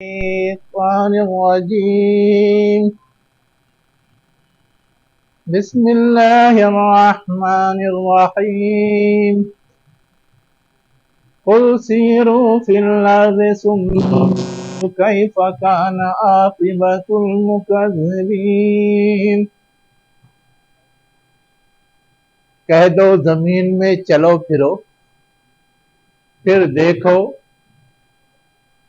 الشيطان الرجيم بسم الله الرحمن الرحيم قل سيروا في الأرض ثم كيف كان عاقبة المكذبين کہہ دو زمین میں چلو پھرو پھر دیکھو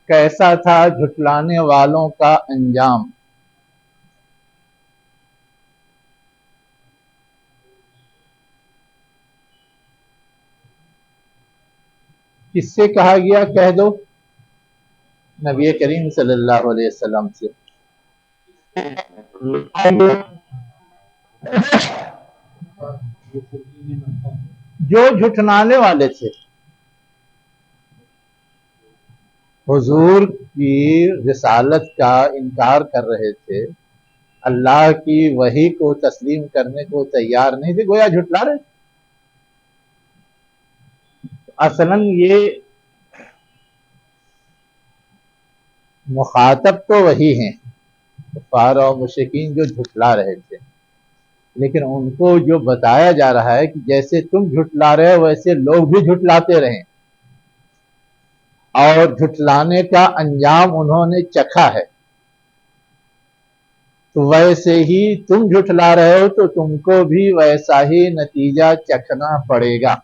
کیسا تھا جھٹلانے والوں کا انجام۔ کس سے کہا گیا کہہ دو؟ نبی کریم صلی اللہ علیہ وسلم سے۔ جو جھٹلانے والے تھے، حضور کی رسالت کا انکار کر رہے تھے، اللہ کی وحی کو تسلیم کرنے کو تیار نہیں تھے، گویا جھٹلا رہے تھے۔ اصلاً یہ مخاطب تو وہی ہیں، کفار اور مشرکین جو جھٹلا رہے تھے، لیکن ان کو جو بتایا جا رہا ہے کہ جیسے تم جھٹلا رہے ہو ویسے لوگ بھی جھٹلاتے رہیں، اور جھٹلانے کا انجام انہوں نے چکھا ہے، تو ویسے ہی تم جھٹلا رہے ہو تو تم کو بھی ویسا ہی نتیجہ چکھنا پڑے گا۔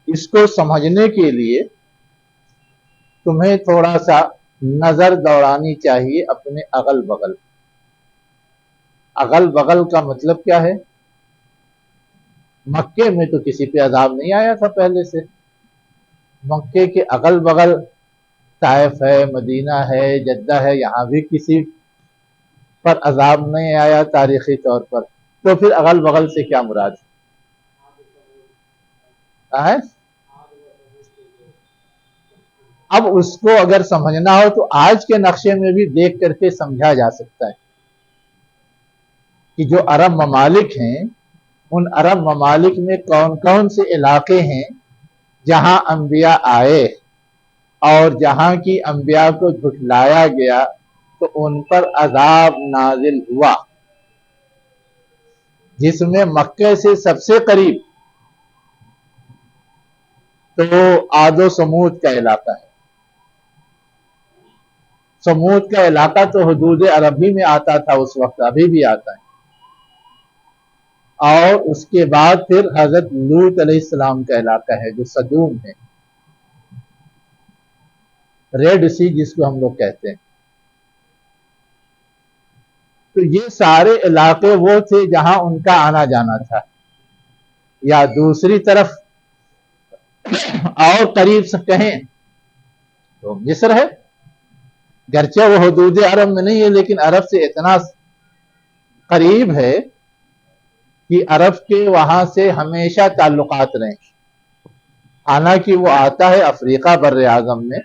اس کو سمجھنے کے لیے تمہیں تھوڑا سا نظر دوڑانی چاہیے اپنے اغل بغل۔ اغل بغل کا مطلب کیا ہے؟ مکے میں تو کسی پہ عذاب نہیں آیا تھا پہلے سے، مکے کے اغل بغل طائف ہے، مدینہ ہے، جدہ ہے، یہاں بھی کسی پر عذاب نہیں آیا تاریخی طور پر، تو پھر اغل بغل سے کیا مراد ہے؟ اب اس کو اگر سمجھنا ہو تو آج کے نقشے میں بھی دیکھ کر کے سمجھا جا سکتا ہے کہ جو عرب ممالک ہیں، ان عرب ممالک میں کون کون سے علاقے ہیں جہاں انبیاء آئے اور جہاں کی انبیاء کو جھٹلایا گیا تو ان پر عذاب نازل ہوا، جس میں مکے سے سب سے قریب تو عاد و سمود کا علاقہ ہے۔ سمود کا علاقہ تو حدود عربی میں آتا تھا اس وقت، ابھی بھی آتا ہے، اور اس کے بعد پھر حضرت لوط علیہ السلام کا علاقہ ہے جو سدوم ہے، ریڈ سی جس کو ہم لوگ کہتے ہیں۔ تو یہ سارے علاقے وہ تھے جہاں ان کا آنا جانا تھا، یا دوسری طرف اور قریب سے کہیں تو مصر ہے، گرچہ وہ حدود عرب میں نہیں ہے لیکن عرب سے اتنا قریب ہے کہ عرب کے وہاں سے ہمیشہ تعلقات رہیں، حالانکہ وہ آتا ہے افریقہ بر اعظم میں،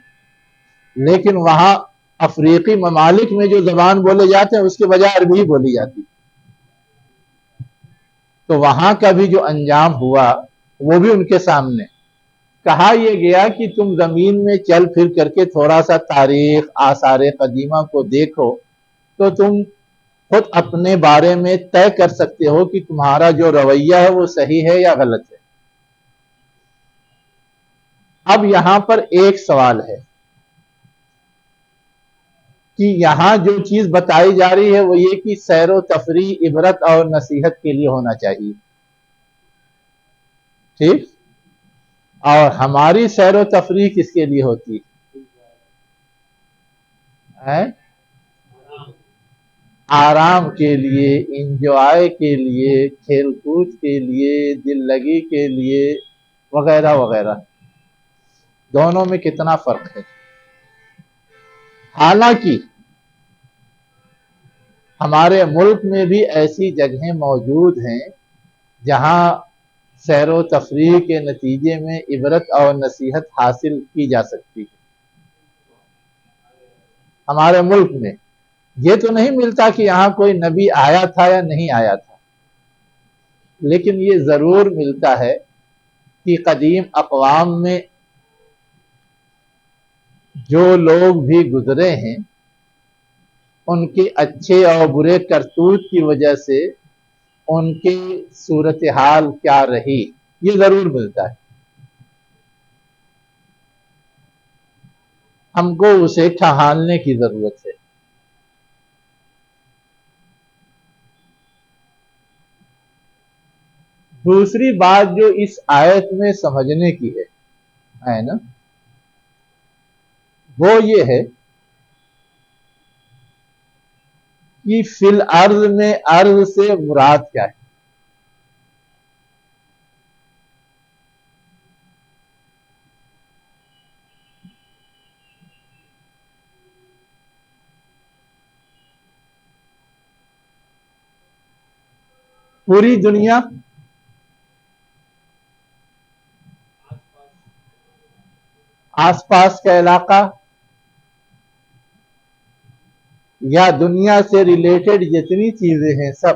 لیکن وہاں افریقی ممالک میں جو زبان بولے جاتے ہیں اس کے بجائے عربی ہی بولی جاتی، تو وہاں کا بھی جو انجام ہوا وہ بھی ان کے سامنے۔ کہا یہ گیا کہ تم زمین میں چل پھر کر کے تھوڑا سا تاریخ آثار قدیمہ کو دیکھو تو تم خود اپنے بارے میں طے کر سکتے ہو کہ تمہارا جو رویہ ہے وہ صحیح ہے یا غلط ہے۔ اب یہاں پر ایک سوال ہے کہ یہاں جو چیز بتائی جا رہی ہے وہ یہ کہ سیر و تفریح عبرت اور نصیحت کے لیے ہونا چاہیے، ٹھیک؟ اور ہماری سیر و تفریح کس کے لیے ہوتی ہے؟ آرام کے لیے، انجوائے کے لیے، کھیل کود کے لیے، دل لگی کے لیے، وغیرہ وغیرہ۔ دونوں میں کتنا فرق ہے؟ حالانکہ ہمارے ملک میں بھی ایسی جگہیں موجود ہیں جہاں سیر و تفریح کے نتیجے میں عبرت اور نصیحت حاصل کی جا سکتی ہے۔ ہمارے ملک میں یہ تو نہیں ملتا کہ یہاں کوئی نبی آیا تھا یا نہیں آیا تھا، لیکن یہ ضرور ملتا ہے کہ قدیم اقوام میں جو لوگ بھی گزرے ہیں ان کے اچھے اور برے کرتوت کی وجہ سے ان کی صورتحال کیا رہی یہ ضرور ملتا ہے. ہم کو اسے ٹھہاننے کی ضرورت ہے. دوسری بات جو اس آیت میں سمجھنے کی ہے نا، وہ یہ ہے کہ فی الارض میں ارض سے مراد کیا ہے. پوری دنیا، آس پاس کا علاقہ، یا دنیا سے ریلیٹڈ جتنی چیزیں ہیں سب.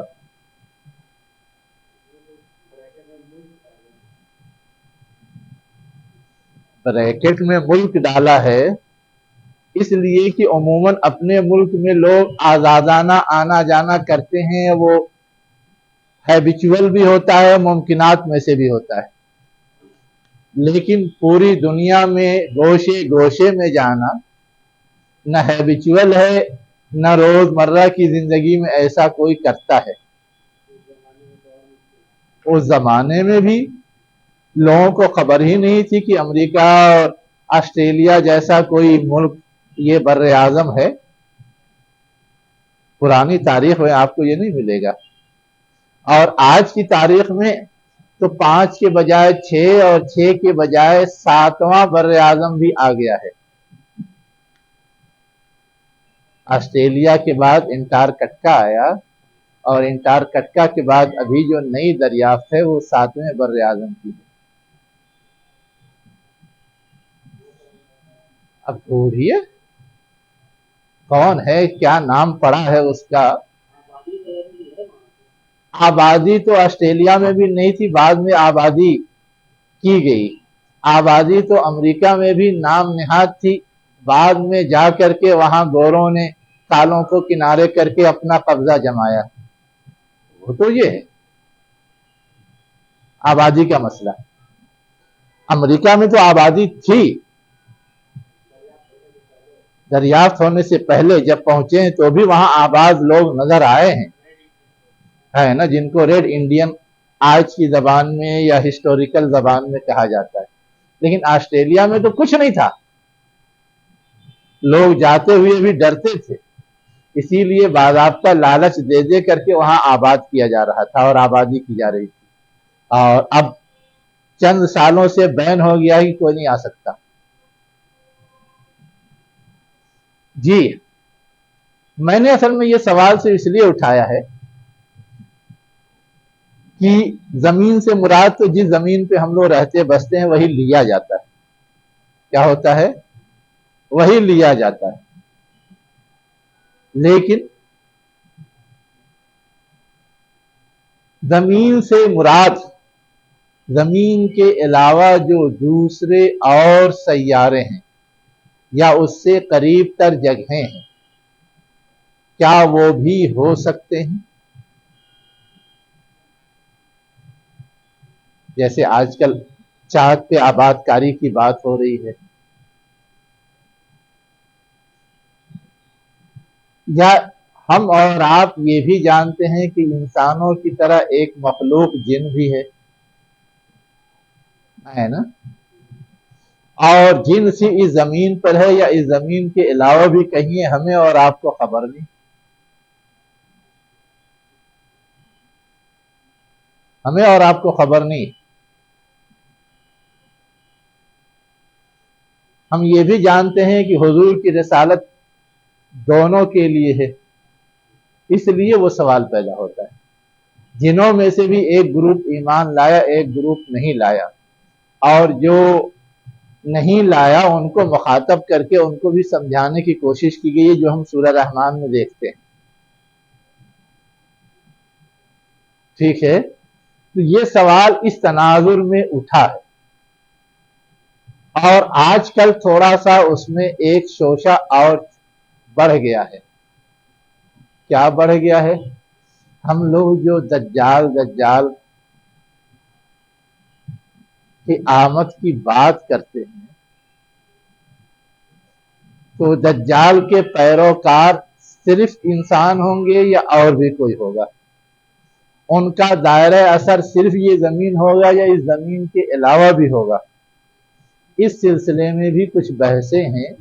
بریکٹ میں ملک ڈالا ہے اس لیے کہ عموماً اپنے ملک میں لوگ آزادانہ آنا جانا کرتے ہیں، وہ ہیبیچول بھی ہوتا ہے، ممکنات میں سے بھی ہوتا ہے. لیکن پوری دنیا میں گوشے گوشے میں جانا نہ ہیبیچول ہے نہ روز مرہ کی زندگی میں ایسا کوئی کرتا ہے. اس زمانے میں بھی لوگوں کو خبر ہی نہیں تھی کہ امریکہ اور آسٹریلیا جیسا کوئی ملک یہ بر اعظم ہے. پرانی تاریخ میں آپ کو یہ نہیں ملے گا. اور آج کی تاریخ میں تو 5 کے بجائے 6 اور 6 کے بجائے 7واں بر اعظم بھی آ گیا ہے. آسٹریلیا کے بعد انٹارکٹیکا آیا، اور انٹارکٹیکا کے بعد ابھی جو نئی دریافت ہے وہ 7ویں بر اعظم کی ہے. اب ڈھونڈیے کون ہے، کیا نام پڑا ہے اس کا. آبادی تو آسٹریلیا میں بھی نہیں تھی، بعد میں آبادی کی گئی. آبادی تو امریکہ میں بھی نام نہاد تھی، بعد میں جا کر کے وہاں گوروں نے کالوں کو کنارے کر کے اپنا قبضہ جمایا. وہ تو یہ ہے آبادی کا مسئلہ. امریکہ میں تو آبادی تھی، دریافت ہونے سے پہلے جب پہنچے ہیں تو بھی وہاں آباد لوگ نظر آئے ہیں، ہے نا، جن کو ریڈ انڈین آج کی زبان میں یا ہسٹوریکل زبان میں کہا جاتا ہے. لیکن آسٹریلیا میں تو کچھ نہیں تھا، لوگ جاتے ہوئے بھی ڈرتے تھے، اسی لیے باضابطہ لالچ دے دے کر کے وہاں آباد کیا جا رہا تھا اور آبادی کی جا رہی تھی. اور اب چند سالوں سے بین ہو گیا کہ کوئی نہیں آ سکتا. جی میں نے اصل میں یہ سوال سے اس لیے اٹھایا ہے کہ زمین سے مراد تو جس زمین پہ ہم لوگ رہتے بستے ہیں وہی لیا جاتا ہے. کیا ہوتا ہے؟ وہی لیا جاتا ہے. لیکن زمین سے مراد زمین کے علاوہ جو دوسرے اور سیارے ہیں یا اس سے قریب تر جگہیں ہیں، کیا وہ بھی ہو سکتے ہیں؟ جیسے آج کل چاند پہ آباد کاری کی بات ہو رہی ہے، یا ہم اور آپ یہ بھی جانتے ہیں کہ انسانوں کی طرح ایک مخلوق جن بھی ہے نا، اور جن سے اس زمین پر ہے یا اس زمین کے علاوہ بھی کہیں ہے، ہمیں اور آپ کو خبر نہیں. ہمیں اور آپ کو خبر نہیں. ہم یہ بھی جانتے ہیں کہ حضور کی رسالت دونوں کے لیے ہے، اس لیے وہ سوال پیدا ہوتا ہے. جنوں میں سے بھی ایک گروپ ایمان لایا، ایک گروپ نہیں لایا، اور جو نہیں لایا ان کو مخاطب کر کے ان کو بھی سمجھانے کی کوشش کی گئی ہے، جو ہم سورہ رحمان میں دیکھتے ہیں. ٹھیک ہے، تو یہ سوال اس تناظر میں اٹھا ہے. اور آج کل تھوڑا سا اس میں ایک شوشہ اور بڑھ گیا ہے. کیا بڑھ گیا ہے؟ ہم لوگ جو دجال کی آمد کی بات کرتے ہیں تو دجال کے پیروکار صرف انسان ہوں گے یا اور بھی کوئی ہوگا؟ ان کا دائرہ اثر صرف یہ زمین ہوگا یا اس زمین کے علاوہ بھی ہوگا؟ اس سلسلے میں بھی کچھ بحثیں ہیں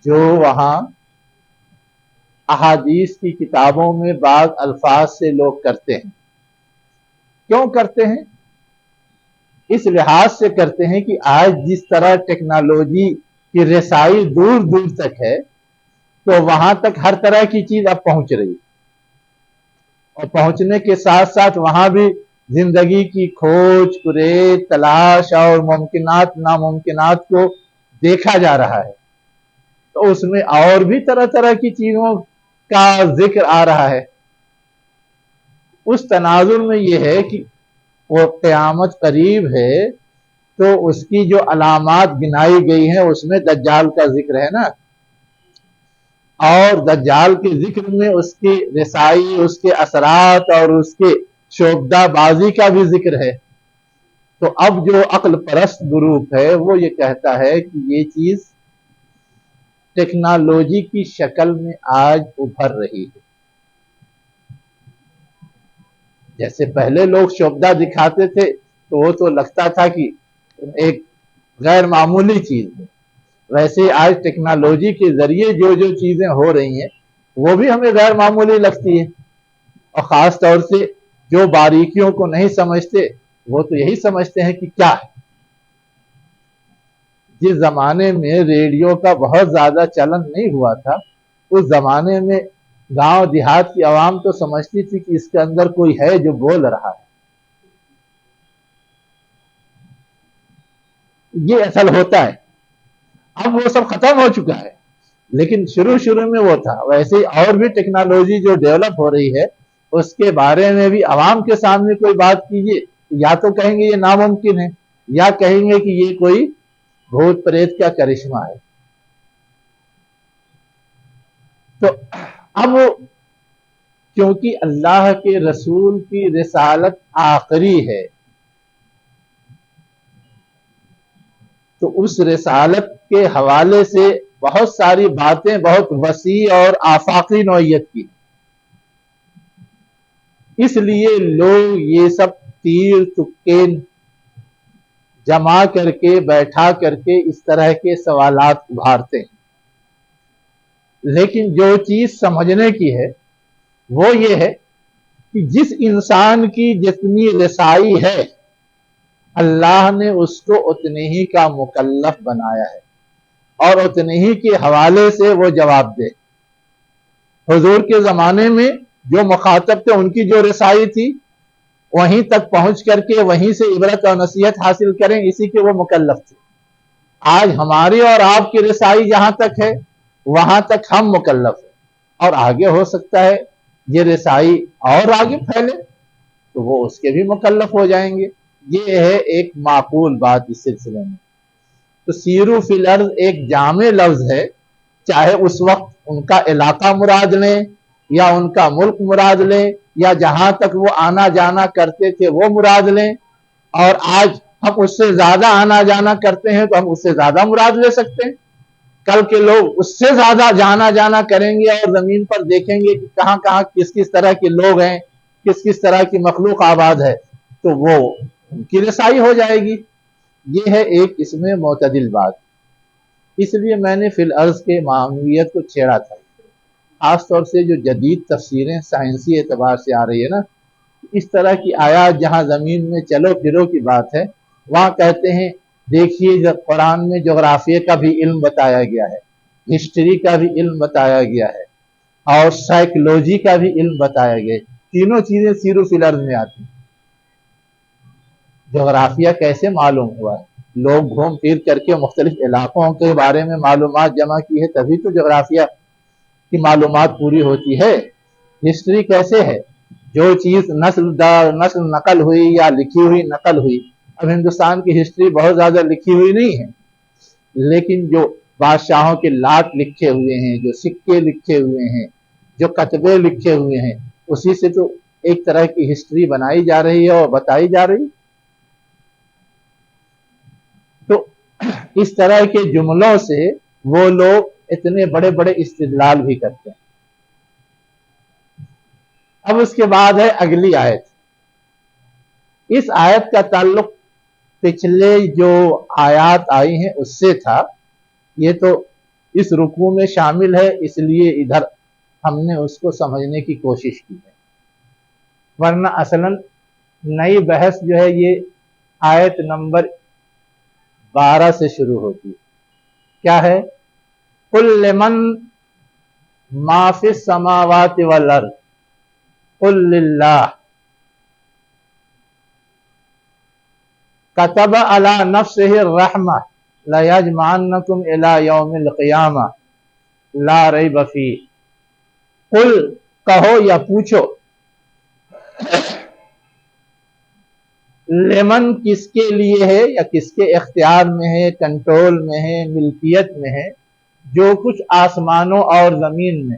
جو وہاں احادیث کی کتابوں میں بعض الفاظ سے لوگ کرتے ہیں. کیوں کرتے ہیں؟ اس لحاظ سے کرتے ہیں کہ آج جس طرح ٹیکنالوجی کی رسائی دور دور تک ہے تو وہاں تک ہر طرح کی چیز اب پہنچ رہی، اور پہنچنے کے ساتھ ساتھ وہاں بھی زندگی کی کھوج کریز تلاش اور ممکنات ناممکنات کو دیکھا جا رہا ہے. تو اس میں اور بھی طرح طرح کی چیزوں کا ذکر آ رہا ہے. اس تناظر میں یہ ہے کہ وہ قیامت قریب ہے تو اس کی جو علامات گنائی گئی ہیں اس میں دجال کا ذکر ہے نا، اور دجال کے ذکر میں اس کی رسائی، اس کے اثرات اور اس کے شعبدہ بازی کا بھی ذکر ہے. تو اب جو عقل پرست گروپ ہے وہ یہ کہتا ہے کہ یہ چیز ٹیکنالوجی کی شکل میں آج ابھر رہی ہے. جیسے پہلے لوگ شعبدہ دکھاتے تھے تو وہ تو لگتا تھا کہ ایک غیر معمولی چیز ہے، ویسے آج ٹیکنالوجی کے ذریعے جو جو چیزیں ہو رہی ہیں وہ بھی ہمیں غیر معمولی لگتی ہیں. اور خاص طور سے جو باریکیوں کو نہیں سمجھتے وہ تو یہی سمجھتے ہیں کہ کیا ہے. جس زمانے میں ریڈیو کا بہت زیادہ چلن نہیں ہوا تھا اس زمانے میں گاؤں دیہات کی عوام تو سمجھتی تھی کہ اس کے اندر کوئی ہے جو بول رہا ہے. یہ اصل ہوتا ہے. اب وہ سب ختم ہو چکا ہے، لیکن شروع میں وہ تھا. ویسے ہی اور بھی ٹیکنالوجی جو ڈیولپ ہو رہی ہے اس کے بارے میں بھی عوام کے سامنے کوئی بات کیجیے، یا تو کہیں گے یہ ناممکن ہے یا کہیں گے کہ یہ کوئی بھوت پریت کا کرشمہ ہے. تو اب کیونکہ اللہ کے رسول کی رسالت آخری ہے تو اس رسالت کے حوالے سے بہت ساری باتیں بہت وسیع اور آفاقی نوعیت کی، اس لیے لوگ یہ سب تیر تکے جمع کر کے بیٹھا کر کے اس طرح کے سوالات ابھارتے ہیں. لیکن جو چیز سمجھنے کی ہے وہ یہ ہے کہ جس انسان کی جتنی رسائی ہے اللہ نے اس کو اتنے ہی کا مکلف بنایا ہے اور اتنے ہی کے حوالے سے وہ جواب دے. حضور کے زمانے میں جو مخاطب تھے ان کی جو رسائی تھی وہیں تک پہنچ کر کے وہیں سے عبرت اور نصیحت حاصل کریں، اسی کے وہ مکلف تھے. آج ہماری اور آپ کی رسائی جہاں تک ہے وہاں تک ہم مکلف ہیں، اور آگے ہو سکتا ہے یہ رسائی اور آگے پھیلے تو وہ اس کے بھی مکلف ہو جائیں گے. یہ ہے ایک معقول بات اس سلسلے میں. تو سیرو فی الارض ایک جامع لفظ ہے، چاہے اس وقت ان کا علاقہ مراد لیں یا ان کا ملک مراد لیں یا جہاں تک وہ آنا جانا کرتے تھے وہ مراد لیں، اور آج ہم اس سے زیادہ آنا جانا کرتے ہیں تو ہم اس سے زیادہ مراد لے سکتے ہیں. کل کے لوگ اس سے زیادہ جانا جانا کریں گے اور زمین پر دیکھیں گے کہ کہاں کہاں کس کس طرح کے لوگ ہیں، کس کس طرح کی مخلوق آباد ہے، تو وہ ان کی رسائی ہو جائے گی. یہ ہے ایک اس میں معتدل بات. اس لیے میں نے فی الارض کے معنویت کو چھیڑا تھا. خاص طور سے جو جدید تفسیریں سائنسی اعتبار سے آ رہی ہے نا، اس طرح کی آیات جہاں زمین میں چلو پھرو کی بات ہے وہاں کہتے ہیں دیکھیے جب قرآن میں جغرافیے کا بھی علم بتایا گیا ہے، ہسٹری کا بھی علم بتایا گیا ہے اور سائیکولوجی کا بھی علم بتایا گیا ہے. تینوں چیزیں سیرو فی الارض میں آتی ہیں. جغرافیہ کیسے معلوم ہوا ہے؟ لوگ گھوم پھر کر کے مختلف علاقوں کے بارے میں معلومات جمع کی ہے تبھی تو جغرافیہ کی معلومات پوری ہوتی ہے. ہسٹری کیسے ہے؟ جو چیز نسل در نسل نقل ہوئی یا لکھی ہوئی نقل ہوئی. اب ہندوستان کی ہسٹری بہت زیادہ لکھی ہوئی نہیں ہے لیکن جو بادشاہوں کے لاٹ لکھے ہوئے ہیں، جو سکے لکھے ہوئے ہیں، جو کتبے لکھے ہوئے ہیں، اسی سے تو ایک طرح کی ہسٹری بنائی جا رہی ہے اور بتائی جا رہی ہے۔ تو اس طرح کے جملوں سے وہ لوگ اتنے بڑے بڑے استدلال بھی کرتے ہیں۔ اب اس کے بعد ہے اگلی آیت۔ اس آیت کا تعلق پچھلے جو آیات آئی ہیں اس سے تھا، یہ تو اس رکوع میں شامل ہے، اس لیے ادھر ہم نے اس کو سمجھنے کی کوشش کی ہے، ورنہ اصلاً نئی بحث جو ہے یہ آیت نمبر 12 سے شروع ہوتی ہے۔ کیا ہے؟ قُل لِّمَن مَّا فِي السَّمَاوَاتِ وَالْأَرْضِ قُل لِّلَّهِ كَتَبَ عَلَى نَفْسِهِ الرَّحْمَةَ لَيَجْمَعَنَّكُمْ إِلَى يَوْمِ الْقِيَامَةِ لَا رَيْبَ فِيهِ۔ قُل کہو یا پوچھو، لمن کس کے لیے ہے یا کس کے اختیار میں ہے، کنٹرول میں ہے، ملکیت میں ہے، جو کچھ آسمانوں اور زمین میں۔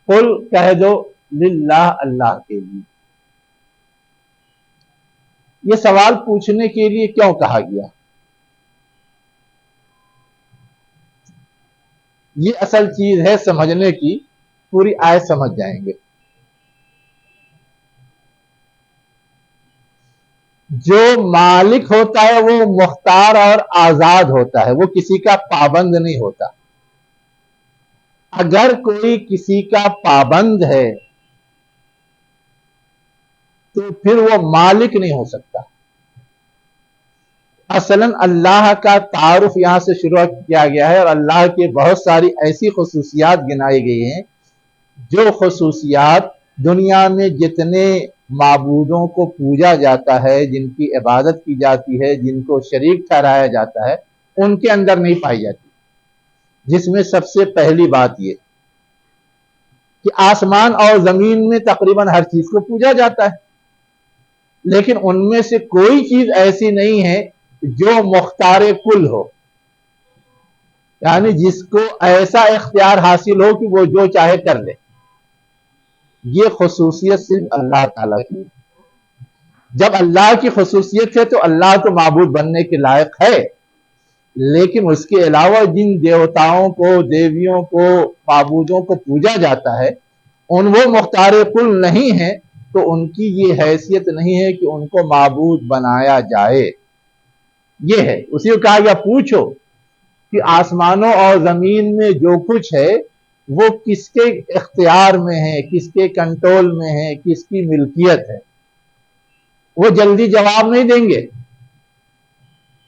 قل کہہ دو، للہ اللہ کے لیے۔ یہ سوال پوچھنے کے لیے کیوں کہا گیا؟ یہ اصل چیز ہے سمجھنے کی، پوری آیت سمجھ جائیں گے۔ جو مالک ہوتا ہے وہ مختار اور آزاد ہوتا ہے، وہ کسی کا پابند نہیں ہوتا۔ اگر کوئی کسی کا پابند ہے تو پھر وہ مالک نہیں ہو سکتا۔ اصلاً اللہ کا تعارف یہاں سے شروع کیا گیا ہے، اور اللہ کے بہت ساری ایسی خصوصیات گنائی گئی ہیں جو خصوصیات دنیا میں جتنے معبودوں کو پوجا جاتا ہے، جن کی عبادت کی جاتی ہے، جن کو شریک ٹھہرایا جاتا ہے، ان کے اندر نہیں پائی جاتی۔ جس میں سب سے پہلی بات یہ کہ آسمان اور زمین میں تقریباً ہر چیز کو پوجا جاتا ہے، لیکن ان میں سے کوئی چیز ایسی نہیں ہے جو مختار کل ہو، یعنی جس کو ایسا اختیار حاصل ہو کہ وہ جو چاہے کر لے۔ یہ خصوصیت صرف اللہ تعالیٰ کی۔ جب اللہ کی خصوصیت ہے تو اللہ تو معبود بننے کے لائق ہے، لیکن اس کے علاوہ جن دیوتاؤں کو، دیویوں کو، معبودوں کو پوجا جاتا ہے، وہ مختار کل نہیں ہیں، تو ان کی یہ حیثیت نہیں ہے کہ ان کو معبود بنایا جائے۔ یہ ہے، اسی کو کہا گیا پوچھو کہ آسمانوں اور زمین میں جو کچھ ہے وہ کس کے اختیار میں ہے، کس کے کنٹرول میں ہے، کس کی ملکیت ہے۔ وہ جلدی جواب نہیں دیں گے،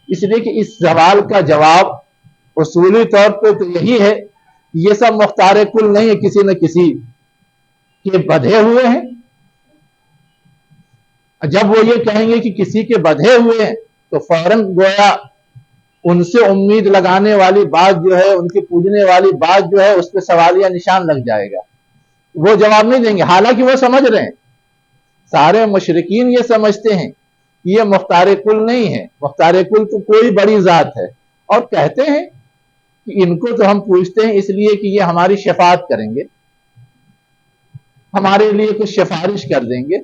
اس لیے کہ اس سوال کا جواب اصولی طور پہ تو یہی ہے کہ یہ سب مختار کل نہیں ہے، کسی نہ کسی کے بدھے ہوئے ہیں۔ جب وہ یہ کہیں گے کہ کسی کے بدھے ہوئے ہیں تو فوراً گویا ان سے امید لگانے والی بات جو ہے، ان کی پوجنے والی بات جو ہے، اس پہ سوالیہ نشان لگ جائے گا۔ وہ جواب نہیں دیں گے، حالانکہ وہ سمجھ رہے ہیں، سارے مشرکین یہ سمجھتے ہیں کہ یہ مختار کل نہیں ہے، مختار کل تو کوئی بڑی ذات ہے، اور کہتے ہیں کہ ان کو تو ہم پوچھتے ہیں اس لیے کہ یہ ہماری شفاعت کریں گے، ہمارے لیے کچھ سفارش کر دیں گے،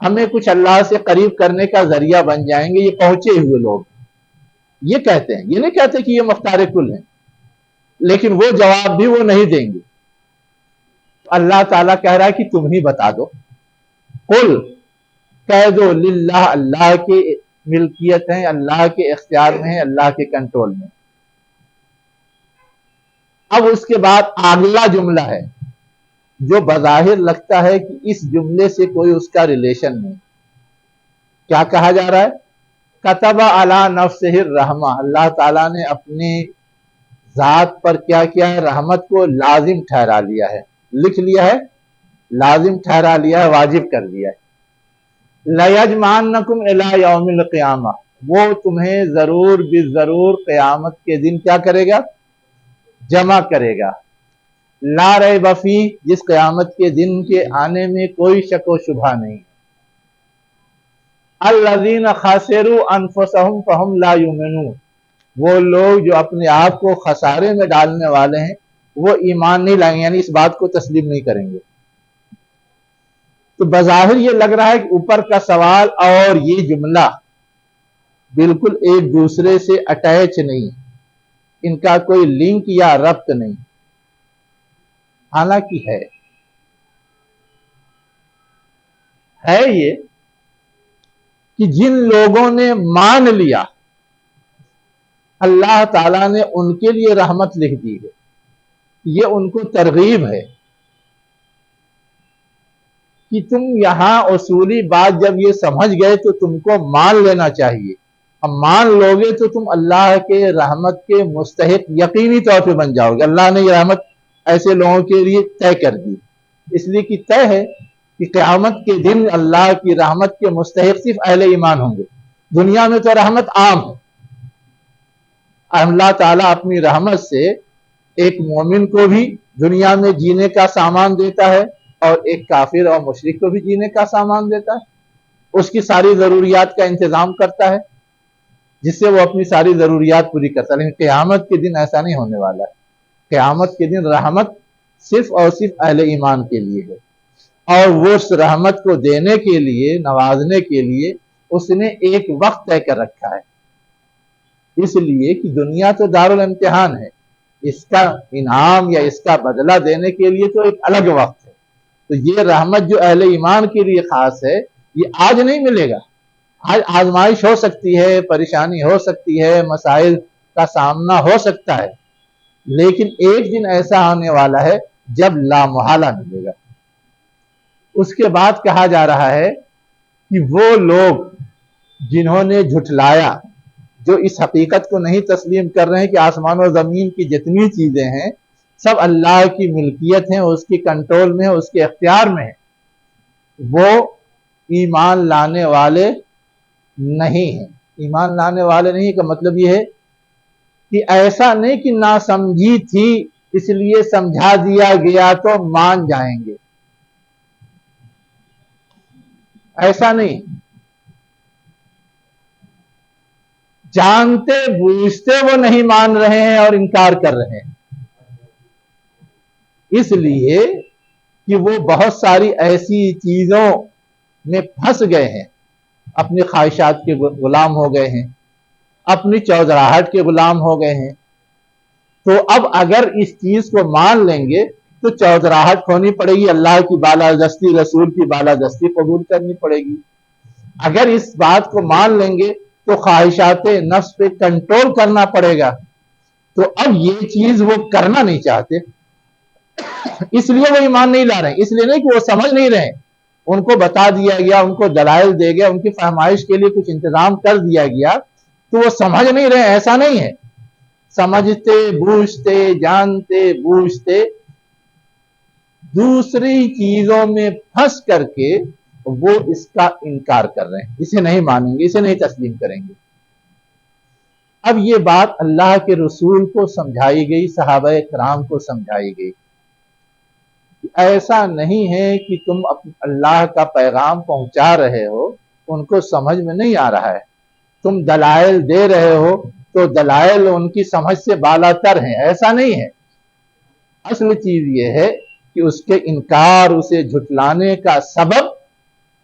ہمیں کچھ اللہ سے قریب کرنے کا ذریعہ بن جائیں گے، یہ پہنچے ہوئے لوگ یہ کہتے ہیں، یہ نہیں کہتے کہ یہ مختار کل ہیں، لیکن وہ جواب بھی وہ نہیں دیں گے۔ اللہ تعالیٰ کہہ رہا ہے کہ تم ہی بتا دو، قل کہہ دو، للہ اللہ کے ملکیت ہیں، اللہ کے اختیار میں ہیں، اللہ کے کنٹرول میں۔ اب اس کے بعد اگلا جملہ ہے جو بظاہر لگتا ہے کہ اس جملے سے کوئی اس کا ریلیشن نہیں۔ کیا کہا جا رہا ہے؟ کتب علی نفسہ الرحمہ، اللہ تعالیٰ نے اپنی ذات پر کیا کیا ہے؟ رحمت کو لازم ٹھہرا لیا ہے، لکھ لیا ہے، لازم ٹھہرا لیا ہے، واجب کر دیا ہے۔ لَيَجْمَعَنَّكُمْ إِلَى يَوْمِ الْقِيَامَةِ، وہ تمہیں ضرور بالضرور قیامت کے دن کیا کرے گا؟ جمع کرے گا۔ لا ریب فیہ، جس قیامت کے دن کے آنے میں کوئی شک و شبہ نہیں۔ الذین خسروا انفسهم فهم لا یؤمنون، وہ لوگ جو اپنے آپ کو خسارے میں ڈالنے والے ہیں وہ ایمان نہیں لائیں گے، یعنی اس بات کو تسلیم نہیں کریں گے۔ تو بظاہر یہ لگ رہا ہے کہ اوپر کا سوال اور یہ جملہ بالکل ایک دوسرے سے اٹیچ نہیں، ان کا کوئی لنک یا ربط نہیں، حالانکہ ہے یہ کہ جن لوگوں نے مان لیا اللہ تعالیٰ نے ان کے لیے رحمت لکھ دی ہے، یہ ان کو ترغیب ہے کہ تم یہاں اصولی بات جب یہ سمجھ گئے تو تم کو مان لینا چاہیے، اب مان لوگے تو تم اللہ کے رحمت کے مستحق یقینی طور پہ بن جاؤ گے۔ اللہ نے یہ رحمت ایسے لوگوں کے لیے طے کر دی، اس لیے کہ طے ہے کہ قیامت کے دن اللہ کی رحمت کے مستحق صرف اہل ایمان ہوں گے۔ دنیا میں تو رحمت عام ہے، اللہ تعالیٰ اپنی رحمت سے ایک مومن کو بھی دنیا میں جینے کا سامان دیتا ہے اور ایک کافر اور مشرک کو بھی جینے کا سامان دیتا ہے، اس کی ساری ضروریات کا انتظام کرتا ہے جس سے وہ اپنی ساری ضروریات پوری کرتا ہے۔ لیکن قیامت کے دن ایسا نہیں ہونے والا ہے، قیامت کے دن رحمت صرف اور صرف اہل ایمان کے لیے ہے، اور وہ اس رحمت کو دینے کے لیے، نوازنے کے لیے اس نے ایک وقت طے کر رکھا ہے، اس لیے کہ دنیا تو دارالامتحان ہے، اس کا انعام یا اس کا بدلہ دینے کے لیے تو ایک الگ وقت ہے۔ تو یہ رحمت جو اہل ایمان کے لیے خاص ہے یہ آج نہیں ملے گا، آج آزمائش ہو سکتی ہے، پریشانی ہو سکتی ہے، مسائل کا سامنا ہو سکتا ہے، لیکن ایک دن ایسا آنے والا ہے جب لا محالہ ملے گا۔ اس کے بعد کہا جا رہا ہے کہ وہ لوگ جنہوں نے جھٹلایا، جو اس حقیقت کو نہیں تسلیم کر رہے ہیں کہ آسمان و زمین کی جتنی چیزیں ہیں سب اللہ کی ملکیت ہیں، اس کی کنٹرول میں ہے، اس کے اختیار میں ہے، وہ ایمان لانے والے نہیں ہیں۔ ایمان لانے والے نہیں کا مطلب یہ ہے کہ ایسا نہیں کہ ناسمجھی تھی اس لیے سمجھا دیا گیا تو مان جائیں گے، ایسا نہیں، جانتے بوجھتے وہ نہیں مان رہے ہیں اور انکار کر رہے ہیں، اس لیے کہ وہ بہت ساری ایسی چیزوں میں پھنس گئے ہیں، اپنی خواہشات کے غلام ہو گئے ہیں، اپنی چودراہٹ کے غلام ہو گئے ہیں۔ تو اب اگر اس چیز کو مان لیں گے تو چودراہٹ ہونی پڑے گی، اللہ کی بالادستی، رسول کی بالادستی قبول کرنی پڑے گی۔ اگر اس بات کو مان لیں گے تو خواہشات نفس پہ کنٹرول کرنا پڑے گا، تو اب یہ چیز وہ کرنا نہیں چاہتے، اس لیے وہ ایمان نہیں لا رہے ہیں، اس لیے نہیں کہ وہ سمجھ نہیں رہے ہیں، ان کو بتا دیا گیا، ان کو دلائل دے گیا، ان کی فہمائش کے لیے کچھ انتظام کر دیا گیا تو وہ سمجھ نہیں رہے ہیں، ایسا نہیں ہے، سمجھتے بوجھتے جانتے بوجھتے دوسری چیزوں میں پھنس کر کے وہ اس کا انکار کر رہے ہیں، اسے نہیں مانیں گے، اسے نہیں تسلیم کریں گے۔ اب یہ بات اللہ کے رسول کو سمجھائی گئی، صحابہ کرام کو سمجھائی گئی، ایسا نہیں ہے کہ تم اللہ کا پیغام پہنچا رہے ہو، ان کو سمجھ میں نہیں آ رہا ہے، تم دلائل دے رہے ہو تو دلائل ان کی سمجھ سے بالاتر ہیں، ایسا نہیں ہے۔ اصل چیز یہ ہے کہ اس کے انکار، اسے جھٹلانے کا سبب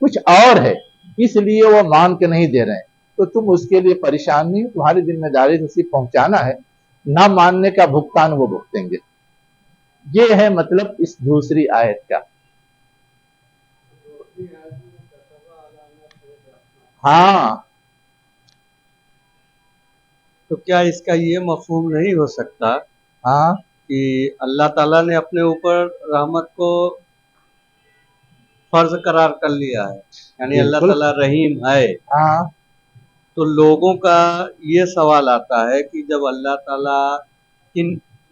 کچھ اور ہے، اس لیے وہ مان کے نہیں دے رہے ہیں، تو تم اس کے لیے پریشان نہیں، تمہاری ذمہ داری اسے پہنچانا ہے، نہ ماننے کا بھگتان وہ بھگتیں گے۔ یہ ہے مطلب اس دوسری آیت کا۔ ہاں، تو کیا اس کا یہ مفہوم نہیں ہو سکتا ہاں کہ اللہ تعالیٰ نے اپنے اوپر رحمت کو فرض قرار کر لیا ہے، یعنی اللہ بالکل، تعالیٰ رحیم ہے، ہاں تو لوگوں کا یہ سوال آتا ہے کہ جب اللہ تعالیٰ کی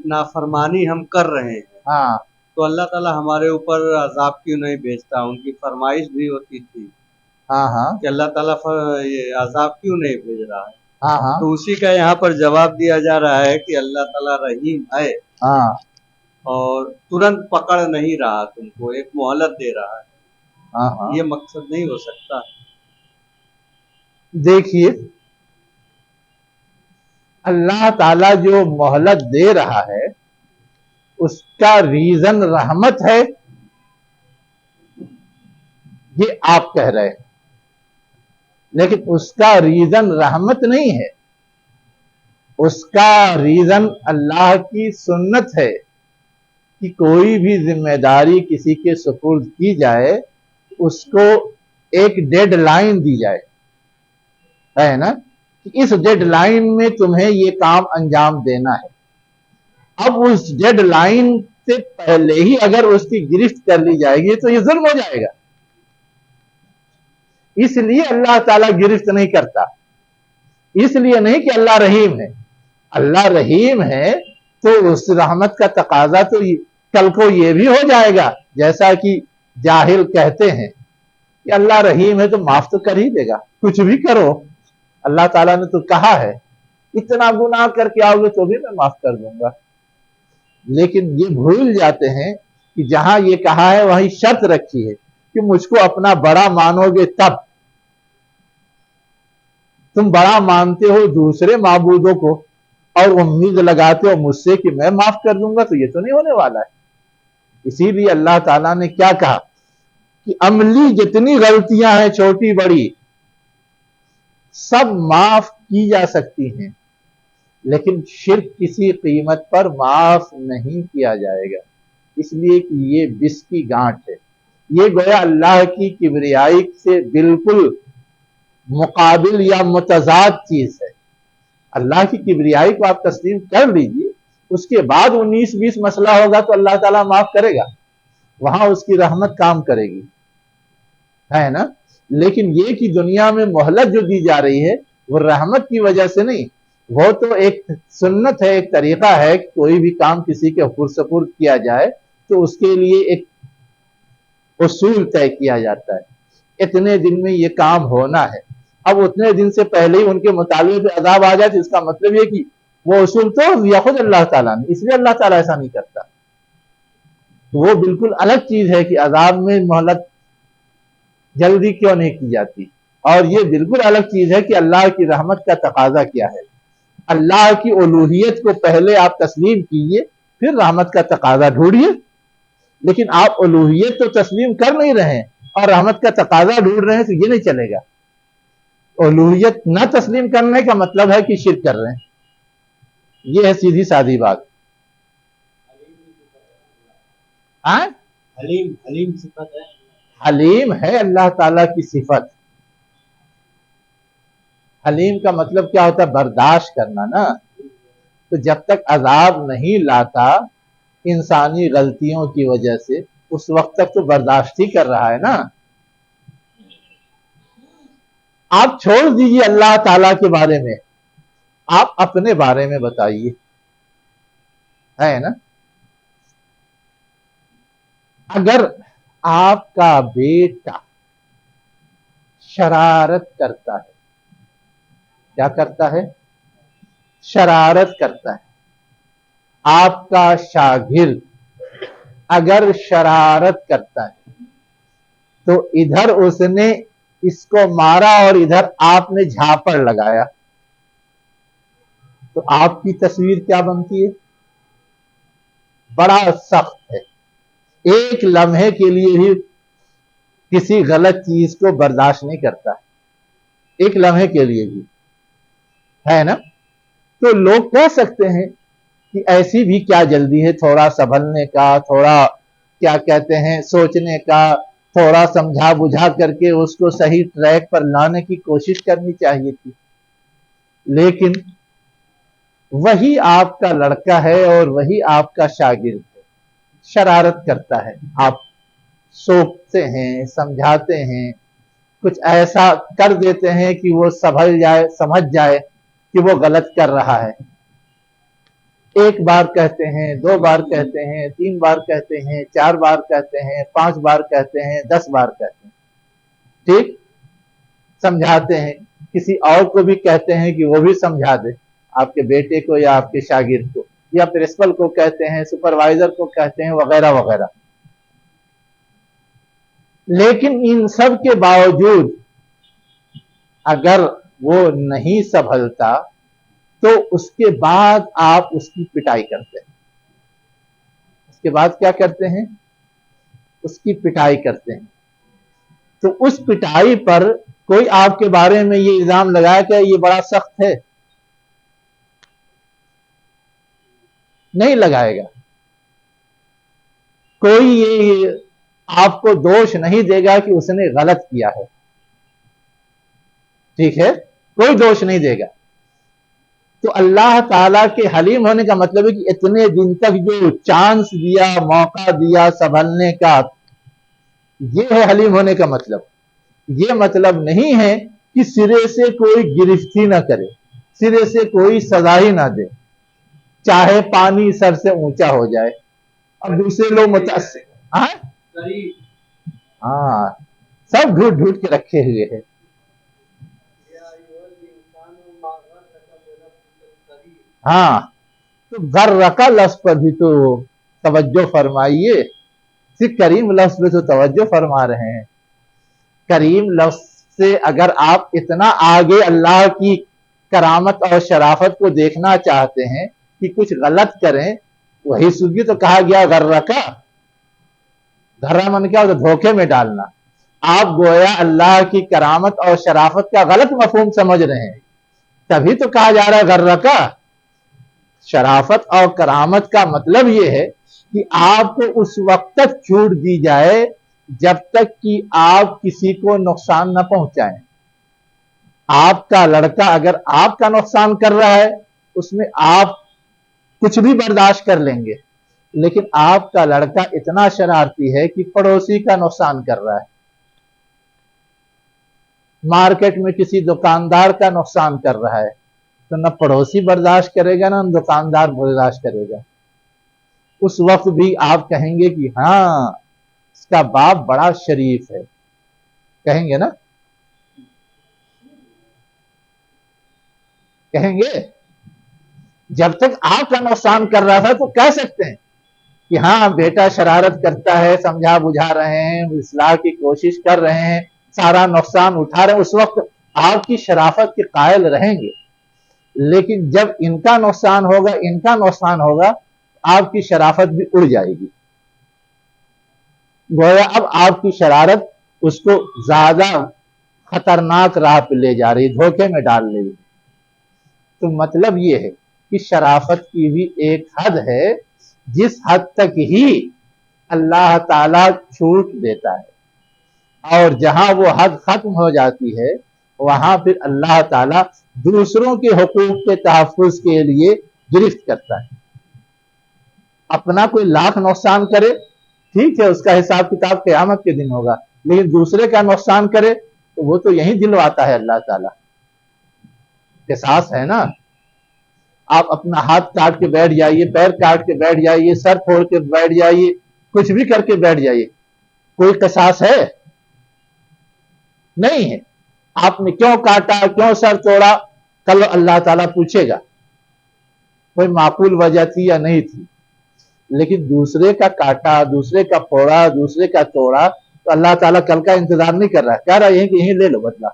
نافرمانی ہم کر رہے ہیں ہاں تو اللہ تعالیٰ ہمارے اوپر عذاب کیوں نہیں بھیجتا؟ ان کی فرمائش بھی ہوتی تھی ہاں ہاں کہ اللہ تعالیٰ یہ عذاب کیوں نہیں بھیج رہا ہے، ہاں ہاں تو اسی کا یہاں پر جواب دیا جا رہا ہے کہ اللہ تعالیٰ رحیم ہے ہاں اور ترنت پکڑ نہیں رہا، تم کو ایک مہلت دے رہا ہے، ہاں ہاں۔ یہ مقصد نہیں ہو سکتا؟ دیکھیے، اللہ تعالیٰ جو مہلت دے رہا ہے اس کا ریزن رحمت ہے، یہ آپ کہہ رہے ہیں، لیکن اس کا ریزن رحمت نہیں ہے، اس کا ریزن اللہ کی سنت ہے کہ کوئی بھی ذمہ داری کسی کے سپرد کی جائے اس کو ایک ڈیڈ لائن دی جائے، ہے نا، کہ اس ڈیڈ لائن میں تمہیں یہ کام انجام دینا ہے۔ اب اس ڈیڈ لائن سے پہلے ہی اگر اس کی گرفت کر لی جائے گی تو یہ ظلم ہو جائے گا، اس لیے اللہ تعالیٰ گرفت نہیں کرتا، اس لیے نہیں کہ اللہ رحیم ہے، اللہ رحیم ہے تو اس رحمت کا تقاضا تو کل کو یہ بھی ہو جائے گا، جیسا کہ جاہل کہتے ہیں کہ اللہ رحیم ہے تو معاف تو کر ہی دے گا، کچھ بھی کرو اللہ تعالیٰ نے تو کہا ہے اتنا گناہ کر کے آؤ گے تو بھی میں معاف کر دوں گا۔ لیکن یہ بھول جاتے ہیں کہ جہاں یہ کہا ہے وہیں شرط رکھی ہے کہ مجھ کو اپنا بڑا مانو گے تب، تم بڑا مانتے ہو دوسرے معبودوں کو اور امید لگاتے ہو مجھ سے کہ میں معاف کر دوں گا، تو یہ تو نہیں ہونے والا ہے۔ اسی لیے اللہ تعالیٰ نے کیا کہا کہ عملی جتنی غلطیاں ہیں چھوٹی بڑی سب معاف کی جا سکتی ہیں، لیکن شرک کسی قیمت پر معاف نہیں کیا جائے گا، اس لیے کہ یہ بس کی گانٹھ ہے، یہ گویا اللہ کی کبریائی سے بالکل مقابل یا متضاد چیز ہے۔ اللہ کی کبریائی کو آپ تسلیم کر لیجئے، اس کے بعد 19-20 مسئلہ ہوگا تو اللہ تعالیٰ معاف کرے گا، وہاں اس کی رحمت کام کرے گی، ہے نا۔ لیکن یہ کہ دنیا میں مہلت جو دی جا رہی ہے وہ رحمت کی وجہ سے نہیں، وہ تو ایک سنت ہے، ایک طریقہ ہے کہ کوئی بھی کام کسی کے سپرد کیا جائے تو اس کے لیے ایک اصول طے کیا جاتا ہے، اتنے دن میں یہ کام ہونا ہے۔ اب اتنے دن سے پہلے ہی ان کے مطالبے پہ عذاب آ جائے تو اس کا مطلب یہ کہ وہ اصول توڑ دیا خود اللہ تعالیٰ نے، اس لیے اللہ تعالیٰ ایسا نہیں کرتا۔ وہ بالکل الگ چیز ہے کہ عذاب میں مہلت جلدی کیوں نہیں کی جاتی، اور یہ بالکل الگ چیز ہے کہ اللہ کی رحمت کا تقاضا کیا ہے۔ اللہ کی الوہیت کو پہلے آپ تسلیم کیجئے پھر رحمت کا تقاضا ڈھونڈیے، لیکن آپ الوہیت تو تسلیم کر نہیں رہے ہیں اور رحمت کا تقاضا ڈھونڈ رہے ہیں تو یہ نہیں چلے گا۔ الوہیت نہ تسلیم کرنے کا مطلب ہے کہ شرک کر رہے ہیں، یہ ہے سیدھی سادھی بات۔ حلیم صفت ہے، حلیم ہے اللہ تعالیٰ کی صفت۔ حلیم کا مطلب کیا ہوتا ہے؟ برداشت کرنا نا۔ تو جب تک عذاب نہیں لاتا انسانی غلطیوں کی وجہ سے اس وقت تک تو برداشت ہی کر رہا ہے نا۔ آپ چھوڑ دیجئے اللہ تعالیٰ کے بارے میں، آپ اپنے بارے میں بتائیے، ہے نا۔ اگر آپ کا بیٹا شرارت کرتا ہے، کیا کرتا ہے؟ شرارت کرتا ہے۔ آپ کا شاگرد اگر شرارت کرتا ہے تو ادھر اس نے اس کو مارا اور ادھر آپ نے جھاپڑ لگایا تو آپ کی تصویر کیا بنتی ہے؟ بڑا سخت ہے، ایک لمحے کے لیے بھی کسی غلط چیز کو برداشت نہیں کرتا، ایک لمحے کے لیے بھی، ہے نا۔ تو لوگ کہہ سکتے ہیں کہ ایسی بھی کیا جلدی ہے تھوڑا سنبھلنے کا، تھوڑا کیا کہتے ہیں سوچنے کا، تھوڑا سمجھا بجھا کر کے اس کو صحیح ٹریک پر لانے کی کوشش کرنی چاہیے تھی۔ لیکن وہی آپ کا لڑکا ہے اور وہی آپ کا شاگرد ہے، شرارت کرتا ہے، آپ سوکھتے ہیں، سمجھاتے ہیں، کچھ ایسا کر دیتے ہیں کہ وہ سنبھل جائے، سمجھ جائے کہ وہ غلط کر رہا ہے۔ ایک بار کہتے ہیں، 2 بار کہتے ہیں، 3 بار کہتے ہیں، 4 بار کہتے ہیں، 5 بار کہتے ہیں، 10 بار کہتے ہیں، ٹھیک، سمجھاتے ہیں۔ کسی اور کو بھی کہتے ہیں کہ وہ بھی سمجھا دے، آپ کے بیٹے کو یا آپ کے شاگرد کو، یا پرنسپل کو کہتے ہیں، سپروائزر کو کہتے ہیں، وغیرہ وغیرہ۔ لیکن ان سب کے باوجود اگر وہ نہیں سنبھلتا تو اس کے بعد آپ اس کی پٹائی کرتے ہیں. اس کے بعد کیا کرتے ہیں؟ اس کی پٹائی کرتے ہیں. تو اس پٹائی پر کوئی آپ کے بارے میں یہ الزام لگایا کہ یہ بڑا سخت ہے، نہیں لگائے گا. کوئی یہ آپ کو دوش نہیں دے گا کہ اس نے غلط کیا ہے، ٹھیک ہے، کوئی دوش نہیں دے گا. تو اللہ تعالیٰ کے حلیم ہونے کا مطلب ہے کہ اتنے دن تک جو چانس دیا، موقع دیا سنبھلنے کا، یہ ہے حلیم ہونے کا مطلب. یہ مطلب نہیں ہے کہ سرے سے کوئی گرفت ہی نہ کرے، سرے سے کوئی سزا ہی نہ دے، چاہے پانی سر سے اونچا ہو جائے. اب دوسرے لوگ متاثر، ہاں سب ڈھونڈ ڈھونڈ کے رکھے ہوئے ہیں. ہاں تو غرقہ لفظ پر بھی تو توجہ فرمائیے. صرف کریم لفظ پہ تو توجہ فرما رہے ہیں. کریم لفظ سے اگر آپ اتنا آگے اللہ کی کرامت اور شرافت کو دیکھنا چاہتے ہیں کہ کچھ غلط کریں، وہی سوگی تو کہا گیا غرقہ. گھرا من کیا ہوتا؟ دھوکے میں ڈالنا. آپ گویا اللہ کی کرامت اور شرافت کا غلط مفہوم سمجھ رہے ہیں، تبھی تو کہا جا رہا ہے غرقہ. شرافت اور کرامت کا مطلب یہ ہے کہ آپ کو اس وقت تک چھوٹ دی جائے جب تک کہ آپ کسی کو نقصان نہ پہنچائیں. آپ کا لڑکا اگر آپ کا نقصان کر رہا ہے، اس میں آپ کچھ بھی برداشت کر لیں گے، لیکن آپ کا لڑکا اتنا شرارتی ہے کہ پڑوسی کا نقصان کر رہا ہے، مارکیٹ میں کسی دکاندار کا نقصان کر رہا ہے، تو نہ پڑوسی برداشت کرے گا نہ دکاندار برداشت کرے گا. اس وقت بھی آپ کہیں گے کہ ہاں اس کا باپ بڑا شریف ہے، کہیں گے نا؟ کہیں گے. جب تک آپ کا نقصان کر رہا تھا تو کہہ سکتے ہیں کہ ہاں بیٹا شرارت کرتا ہے، سمجھا بجھا رہے ہیں، اصلاح کی کوشش کر رہے ہیں، سارا نقصان اٹھا رہے ہیں. اس وقت آپ کی شرافت کے قائل رہیں گے. لیکن جب ان کا نقصان ہوگا آپ کی شرافت بھی اڑ جائے گی. گویا اب آپ کی شرارت اس کو زیادہ خطرناک راہ پہ لے جا رہی، دھوکے میں ڈال رہی. تو مطلب یہ ہے کہ شرافت کی بھی ایک حد ہے جس حد تک ہی اللہ تعالیٰ چھوٹ دیتا ہے، اور جہاں وہ حد ختم ہو جاتی ہے وہاں پھر اللہ تعالیٰ دوسروں کے حقوق کے تحفظ کے لیے گرفت کرتا ہے. اپنا کوئی لاکھ نقصان کرے، ٹھیک ہے، اس کا حساب کتاب قیامت کے دن ہوگا، لیکن دوسرے کا نقصان کرے تو وہ تو یہیں دلواتا ہے اللہ تعالیٰ. قصاص ہے نا. آپ اپنا ہاتھ کاٹ کے بیٹھ جائیے، پیر کاٹ کے بیٹھ جائیے، سر پھوڑ کے بیٹھ جائیے، کچھ بھی کر کے بیٹھ جائیے، کوئی قصاص ہے؟ نہیں ہے. آپ نے کیوں کاٹا، کیوں سر توڑا، کل اللہ تعالیٰ پوچھے گا. کوئی معقول وجہ تھی یا نہیں تھی. لیکن دوسرے کا کاٹا، دوسرے کا پھوڑا، دوسرے کا توڑا تو اللہ تعالیٰ کل کا انتظار نہیں کر رہا ہے، کہہ رہا ہے کہ یہیں لے لو بدلہ.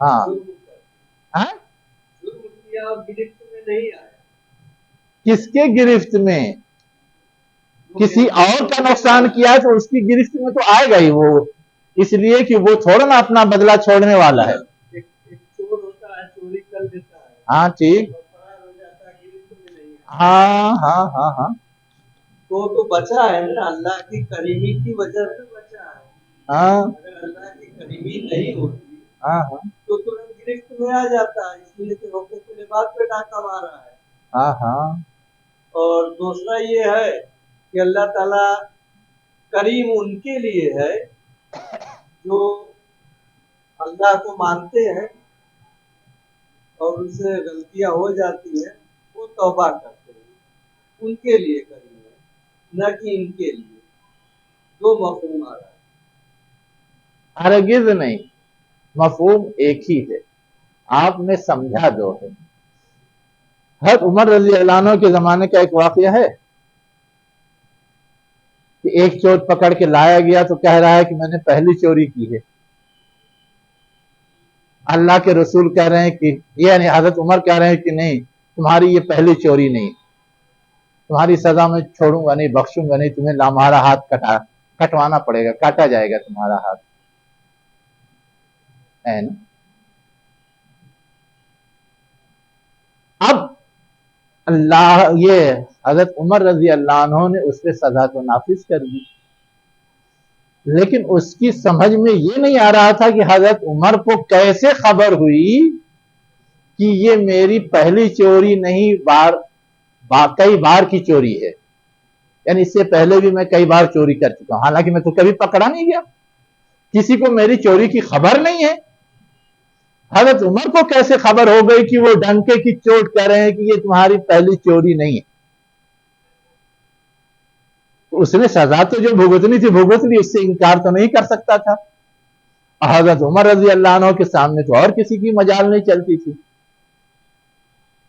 ہاں کس کے گرفت میں؟ کسی اور کا نقصان کیا تو اس کی گرفت میں تو آئے گا ہی وہ، اس لیے کہ وہ تھوڑا نا اپنا بدلہ چھوڑنے والا ہے. ہاں ٹھیک، ہاں ہاں ہاں ہاں تو بچا ہے نا، اللہ کی کریمی کی وجہ سے بچا ہے. ہاں اگر اللہ کی کریمی نہیں ہوتی ہاں ہاں تو ترنت گرفت میں آ جاتا ہے. اس لیے کہ حقوق العباد پہ ڈاکہ مارا ہے. ہاں ہاں. اور دوسرا یہ ہے کہ اللہ تعالیٰ کریم ان کے لیے ہے جو اللہ کو مانتے ہیں اور ان سے غلطیاں ہو جاتی ہیں، وہ توبہ کرتے ہیں، ان کے لیے کریم ہے، نہ کہ ان کے لیے. دو مفہوم آ رہا ہے. ہرگز نہیں، مفہوم ایک ہی ہے، آپ نے سمجھا دو ہے. حضرت عمر رضی اللہ عنہ کے زمانے کا ایک واقعہ ہے کہ ایک چور پکڑ کے لایا گیا تو کہہ رہا ہے کہ میں نے پہلی چوری کی ہے. اللہ کے رسول کہہ رہے ہیں کہ یعنی حضرت عمر کہہ رہے ہیں کہ نہیں، تمہاری یہ پہلی چوری نہیں، تمہاری سزا میں چھوڑوں گا نہیں، بخشوں گا نہیں، تمہیں لامحالہ ہاتھ کٹوانا پڑے گا، کاٹا جائے گا تمہارا ہاتھ، ہے نا؟ اب اللہ یہ حضرت عمر رضی اللہ عنہ نے اس پہ سزا کو نافذ کر دی، لیکن اس کی سمجھ میں یہ نہیں آ رہا تھا کہ حضرت عمر کو کیسے خبر ہوئی کہ یہ میری پہلی چوری نہیں، کئی بار کی چوری ہے، یعنی اس سے پہلے بھی میں کئی بار چوری کر چکا ہوں، حالانکہ میں تو کبھی پکڑا نہیں گیا، کسی کو میری چوری کی خبر نہیں ہے۔ حضرت عمر کو کیسے خبر ہو گئی کہ وہ ڈنکے کی چوٹ کہہ رہے ہیں کہ یہ تمہاری پہلی چوری نہیں ہے؟ اس نے سزا تو جو بھگتنی تھی بھگت لی، اس سے انکار تو نہیں کر سکتا تھا۔ حضرت عمر رضی اللہ عنہ کے سامنے تو اور کسی کی مجال نہیں چلتی تھی،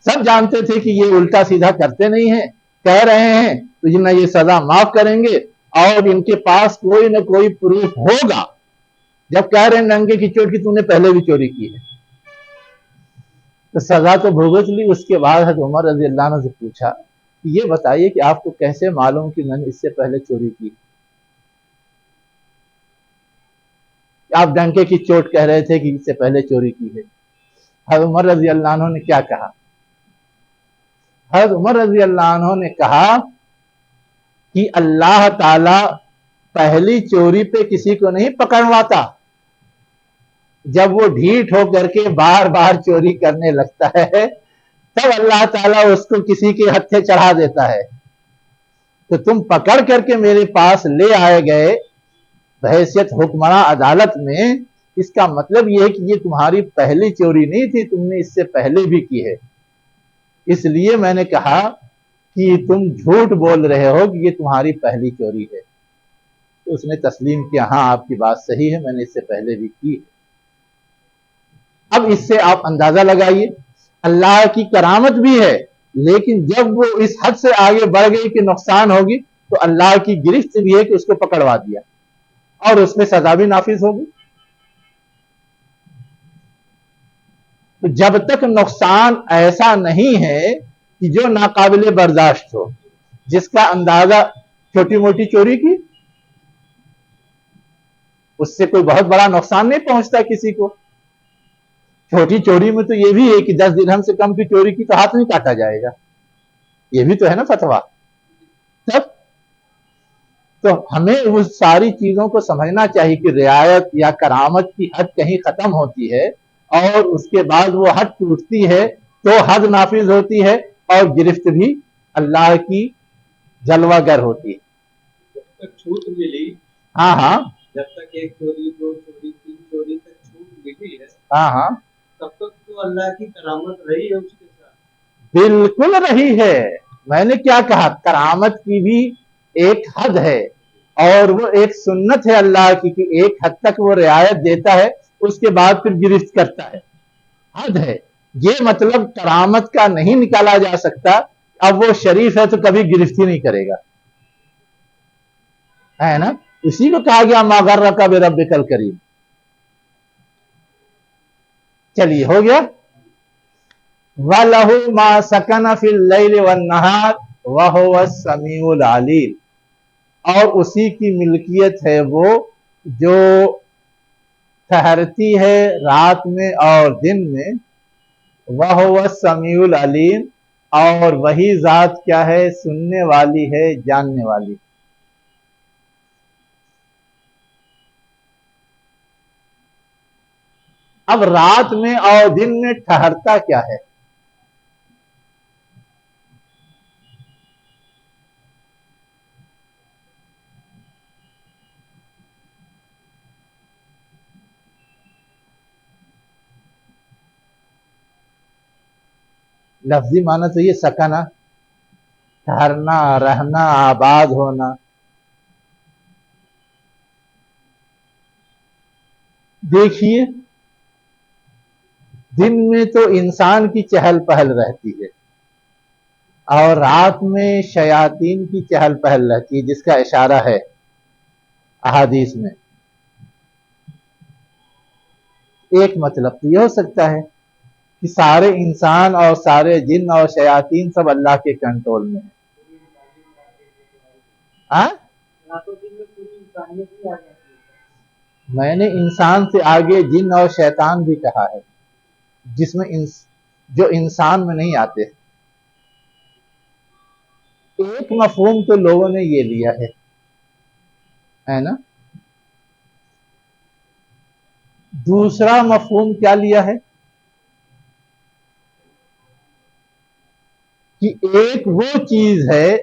سب جانتے تھے کہ یہ الٹا سیدھا کرتے نہیں ہیں، کہہ رہے ہیں تو جنہیں یہ سزا معاف کریں گے، اور ان کے پاس کوئی نہ کوئی پروف ہوگا جب کہہ رہے ہیں ڈنکے کی چوٹ کی تم نے پہلے بھی چوری کی ہے، تو سزا تو بھگت لی۔ اس کے بعد حضرت عمر رضی اللہ عنہ سے پوچھا کہ یہ بتائیے کہ آپ کو کیسے معلوم کہ میں نے اس سے پہلے چوری کی؟ آپ ڈنکے کی چوٹ کہہ رہے تھے کہ اس سے پہلے چوری کی ہے۔ حضرت عمر رضی اللہ عنہ نے کیا کہا؟ حضرت عمر رضی اللہ عنہ نے کہا کہ اللہ تعالی پہلی چوری پہ کسی کو نہیں پکڑواتا، جب وہ ڈھیٹ ہو کر کے بار بار چوری کرنے لگتا ہے تب اللہ تعالیٰ اس کو کسی کے ہتھے چڑھا دیتا ہے۔ تو تم پکڑ کر کے میرے پاس لے آئے گئے بحیثیت حکمراں عدالت میں، اس کا مطلب یہ ہے کہ یہ تمہاری پہلی چوری نہیں تھی، تم نے اس سے پہلے بھی کی ہے، اس لیے میں نے کہا کہ تم جھوٹ بول رہے ہو کہ یہ تمہاری پہلی چوری ہے۔ تو اس نے تسلیم کیا، ہاں آپ کی بات صحیح ہے، میں نے اس سے پہلے بھی کی ہے۔ اب اس سے آپ اندازہ لگائیے، اللہ کی کرامت بھی ہے، لیکن جب وہ اس حد سے آگے بڑھ گئی کہ نقصان ہوگی تو اللہ کی گرفت بھی ہے کہ اس کو پکڑوا دیا اور اس میں سزا بھی نافذ ہوگی۔ تو جب تک نقصان ایسا نہیں ہے کہ جو ناقابل برداشت ہو، جس کا اندازہ چھوٹی موٹی چوری کی، اس سے کوئی بہت بڑا نقصان نہیں پہنچتا کسی کو۔ چھوٹی چوری میں تو یہ بھی ہے کہ 10 درہم سے کم کی چوری کی تو ہاتھ نہیں کاٹا جائے گا، یہ بھی تو ہے نا فتویٰ۔ تب تو ہمیں وہ ساری چیزوں کو سمجھنا چاہیے کہ رعایت یا کرامت کی حد کہیں ختم ہوتی ہے اور اس کے بعد وہ حد ٹوٹتی ہے تو حد نافذ ہوتی ہے اور گرفت بھی اللہ کی جلوہ گر ہوتی ہے۔ جب تک چھوٹ ملی، ہاں ہاں، جب تک ایک چوری، دو چوری، تین چوری تک چھوٹ ملی ہے، ہاں ہاں، تب تک تو اللہ کی کرامت رہی ہے اس کے ساتھ۔ بالکل رہی ہے۔ میں نے کیا کہا، کرامت کی بھی ایک حد ہے اور وہ ایک سنت ہے اللہ کی کہ ایک حد تک وہ رعایت دیتا ہے، اس کے بعد پھر گرفت کرتا ہے، حد ہے۔ یہ مطلب کرامت کا نہیں نکالا جا سکتا اب وہ شریف ہے تو کبھی گرفت ہی نہیں کرے گا، ہے نا؟ اسی کو کہا گیا ما غرک بربک الکریم۔ چلیے ہو گیا۔ وَلَهُ مَا سَكَنَ فِي اللَّيْلِ وَالنَّهَارِ وَهُوَ السَّمِيعُ الْعَلِيمُ، اور اسی کی ملکیت ہے وہ جو ٹھہرتی ہے رات میں اور دن میں، وَهُوَ السَّمِيعُ الْعَلِيمُ، اور وہی ذات کیا ہے، سننے والی ہے، جاننے والی۔ اب رات میں اور دن میں ٹھہرتا کیا ہے؟ لفظی معنی تو یہ سکنا، ٹھہرنا، رہنا، آباد ہونا۔ دیکھیے دن میں تو انسان کی چہل پہل رہتی ہے اور رات میں شیاطین کی چہل پہل رہتی ہے، جس کا اشارہ ہے احادیث میں۔ ایک مطلب تو یہ ہو سکتا ہے کہ سارے انسان اور سارے جن اور شیاطین سب اللہ کے کنٹرول میں ہیں. میں نے انسان سے آگے جن اور شیطان بھی کہا ہے، جس میں جو انسان میں نہیں آتے. ایک مفہوم تو لوگوں نے یہ لیا ہے نا. دوسرا مفہوم کیا لیا ہے کہ ایک وہ چیز ہے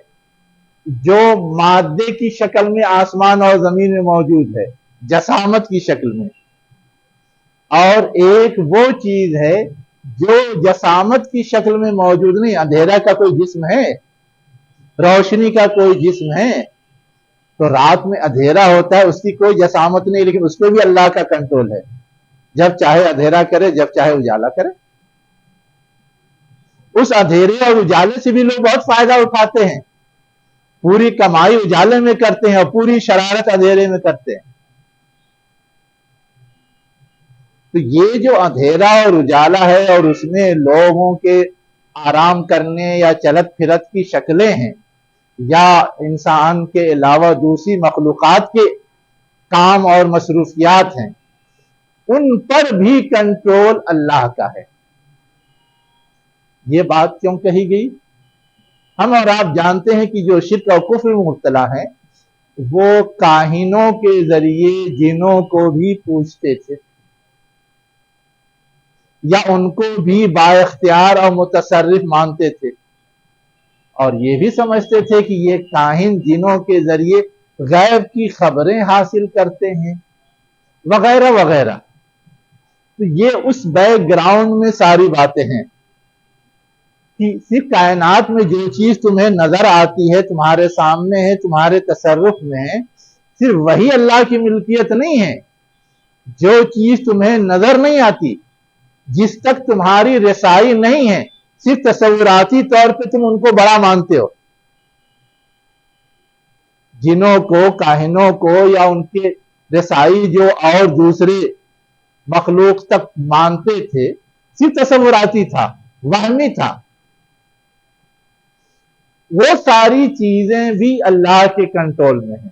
جو مادے کی شکل میں آسمان اور زمین میں موجود ہے، جسامت کی شکل میں، اور ایک وہ چیز ہے جو جسامت کی شکل میں موجود نہیں. اندھیرا کا کوئی جسم ہے، روشنی کا کوئی جسم ہے، تو رات میں اندھیرا ہوتا ہے، اس کی کوئی جسامت نہیں، لیکن اس پہ بھی اللہ کا کنٹرول ہے. جب چاہے اندھیرا کرے، جب چاہے اجالا کرے. اس اندھیرے اور اجالے سے بھی لوگ بہت فائدہ اٹھاتے ہیں. پوری کمائی اجالے میں کرتے ہیں اور پوری شرارت اندھیرے میں کرتے ہیں. تو یہ جو اندھیرا اور اجالا ہے اور اس میں لوگوں کے آرام کرنے یا چلت پھرت کی شکلیں ہیں، یا انسان کے علاوہ دوسری مخلوقات کے کام اور مصروفیات ہیں، ان پر بھی کنٹرول اللہ کا ہے. یہ بات کیوں کہی گئی؟ ہم اور آپ جانتے ہیں کہ جو شرک اور کفر میں مبتلا ہیں وہ کاہنوں کے ذریعے جنوں کو بھی پوچھتے تھے، یا ان کو بھی با اختیار اور متصرف مانتے تھے، اور یہ بھی سمجھتے تھے کہ یہ کاہن جنوں کے ذریعے غیب کی خبریں حاصل کرتے ہیں وغیرہ وغیرہ. تو یہ اس بیک گراؤنڈ میں ساری باتیں ہیں کہ صرف کائنات میں جو چیز تمہیں نظر آتی ہے، تمہارے سامنے ہے، تمہارے تصرف میں ہے، صرف وہی اللہ کی ملکیت نہیں ہے. جو چیز تمہیں نظر نہیں آتی، جس تک تمہاری رسائی نہیں ہے، صرف تصوراتی طور پہ تم ان کو بڑا مانتے ہو. جنوں کو، کاہنوں کو، یا ان کے رسائی جو اور دوسرے مخلوق تک مانتے تھے، صرف تصوراتی تھا، وہمی تھا. وہ ساری چیزیں بھی اللہ کے کنٹرول میں ہیں،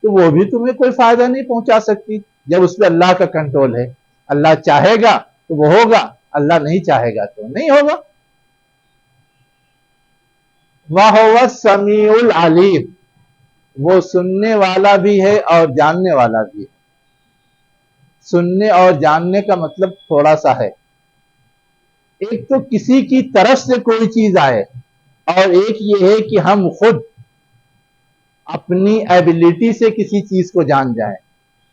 تو وہ بھی تمہیں کوئی فائدہ نہیں پہنچا سکتی جب اس پہ اللہ کا کنٹرول ہے. اللہ چاہے گا تو وہ ہوگا، اللہ نہیں چاہے گا تو نہیں ہوگا. وَهُوَ السَّمِيعُ الْعَلِيمُ، وہ سننے والا بھی ہے اور جاننے والا بھی ہے. سننے اور جاننے کا مطلب تھوڑا سا ہے. ایک تو کسی کی طرف سے کوئی چیز آئے، اور ایک یہ ہے کہ ہم خود اپنی ایبیلٹی سے کسی چیز کو جان جائیں.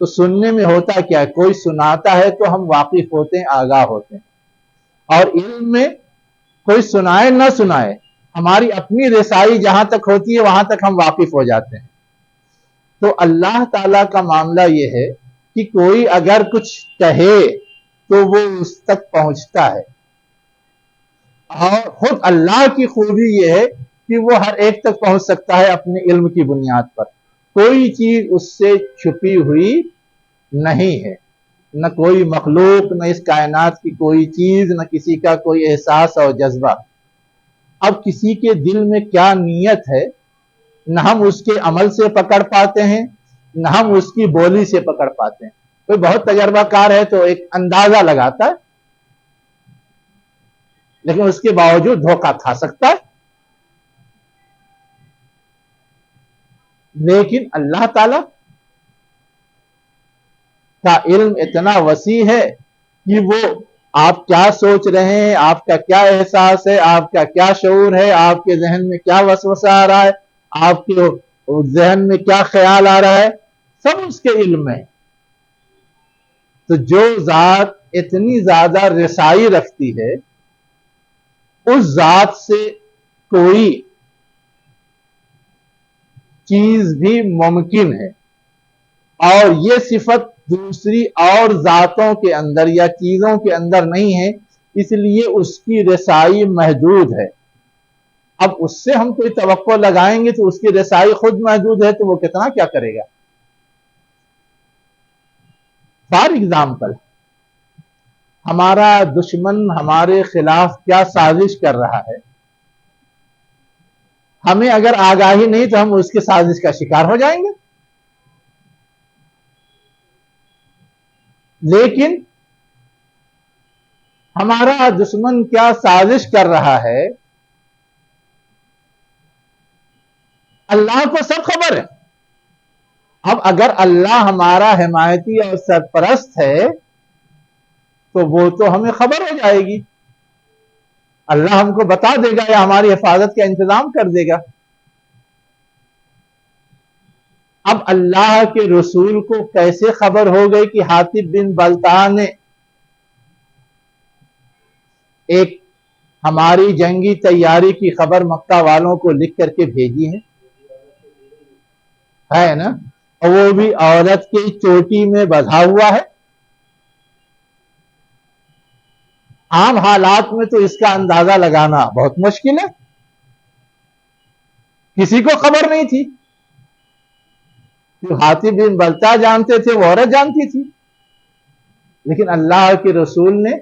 تو سننے میں ہوتا کیا ہے؟ کوئی سناتا ہے تو ہم واقف ہوتے ہیں، آگاہ ہوتے ہیں. اور علم میں کوئی سنائے نہ سنائے، ہماری اپنی رسائی جہاں تک ہوتی ہے وہاں تک ہم واقف ہو جاتے ہیں. تو اللہ تعالیٰ کا معاملہ یہ ہے کہ کوئی اگر کچھ کہے تو وہ اس تک پہنچتا ہے. اور خود اللہ کی خوبی یہ ہے کہ وہ ہر ایک تک پہنچ سکتا ہے اپنے علم کی بنیاد پر. کوئی چیز اس سے چھپی ہوئی نہیں ہے، نہ کوئی مخلوق، نہ اس کائنات کی کوئی چیز، نہ کسی کا کوئی احساس اور جذبہ. اب کسی کے دل میں کیا نیت ہے نہ ہم اس کے عمل سے پکڑ پاتے ہیں، نہ ہم اس کی بولی سے پکڑ پاتے ہیں. کوئی بہت تجربہ کار ہے تو ایک اندازہ لگاتا ہے، لیکن اس کے باوجود دھوکہ کھا سکتا ہے. لیکن اللہ تعالی کا علم اتنا وسیع ہے کہ وہ آپ کیا سوچ رہے ہیں، آپ کا کیا احساس ہے، آپ کا کیا شعور ہے، آپ کے ذہن میں کیا وسوسہ آ رہا ہے، آپ کے ذہن میں کیا خیال آ رہا ہے، سب اس کے علم میں. تو جو ذات اتنی زیادہ رسائی رکھتی ہے، اس ذات سے کوئی چیز بھی ممکن ہے. اور یہ صفت دوسری اور ذاتوں کے اندر یا چیزوں کے اندر نہیں ہے، اس لیے اس کی رسائی محدود ہے. اب اس سے ہم کوئی توقع لگائیں گے تو اس کی رسائی خود محدود ہے، تو وہ کتنا کیا کرے گا. فار ایگزامپل، ہمارا دشمن ہمارے خلاف کیا سازش کر رہا ہے، ہمیں اگر آگاہی نہیں تو ہم اس کے سازش کا شکار ہو جائیں گے. لیکن ہمارا دشمن کیا سازش کر رہا ہے اللہ کو سب خبر ہے. اب اگر اللہ ہمارا حمایتی اور سرپرست ہے تو وہ تو ہمیں خبر ہو جائے گی، اللہ ہم کو بتا دے گا یا ہماری حفاظت کا انتظام کر دے گا. اب اللہ کے رسول کو کیسے خبر ہو گئی کہ حاطب بن بلتع نے ایک ہماری جنگی تیاری کی خبر مکہ والوں کو لکھ کر کے بھیجی ہے نا، اور وہ بھی عورت کی چوٹی میں بندھا ہوا ہے. عام حالات میں تو اس کا اندازہ لگانا بہت مشکل ہے، کسی کو خبر نہیں تھی. حاطب بن بلتع جانتے تھے، وہ عورت جانتی تھی، لیکن اللہ کے رسول نے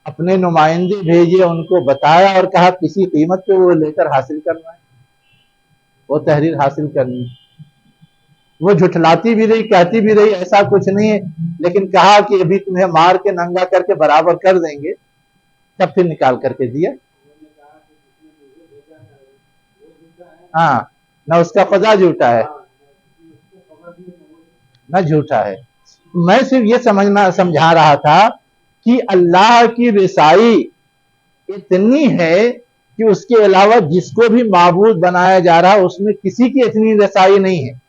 اپنے نمائندے بھیجے، ان کو بتایا اور کہا کسی قیمت پہ وہ لے کر حاصل کرنا ہے، وہ تحریر حاصل کرنی. وہ جھٹلاتی بھی رہی، کہتی بھی رہی ایسا کچھ نہیں ہے، لیکن کہا کہ ابھی تمہیں مار کے ننگا کر کے برابر کر دیں گے. تب پھر نکال کر کے دیا. ہاں، نہ اس کا خدا جھوٹا ہے نہ جھوٹا ہے. میں صرف یہ سمجھا رہا تھا کہ اللہ کی رسائی اتنی ہے کہ اس کے علاوہ جس کو بھی معبود بنایا جا رہا ہے اس میں کسی کی اتنی رسائی نہیں ہے.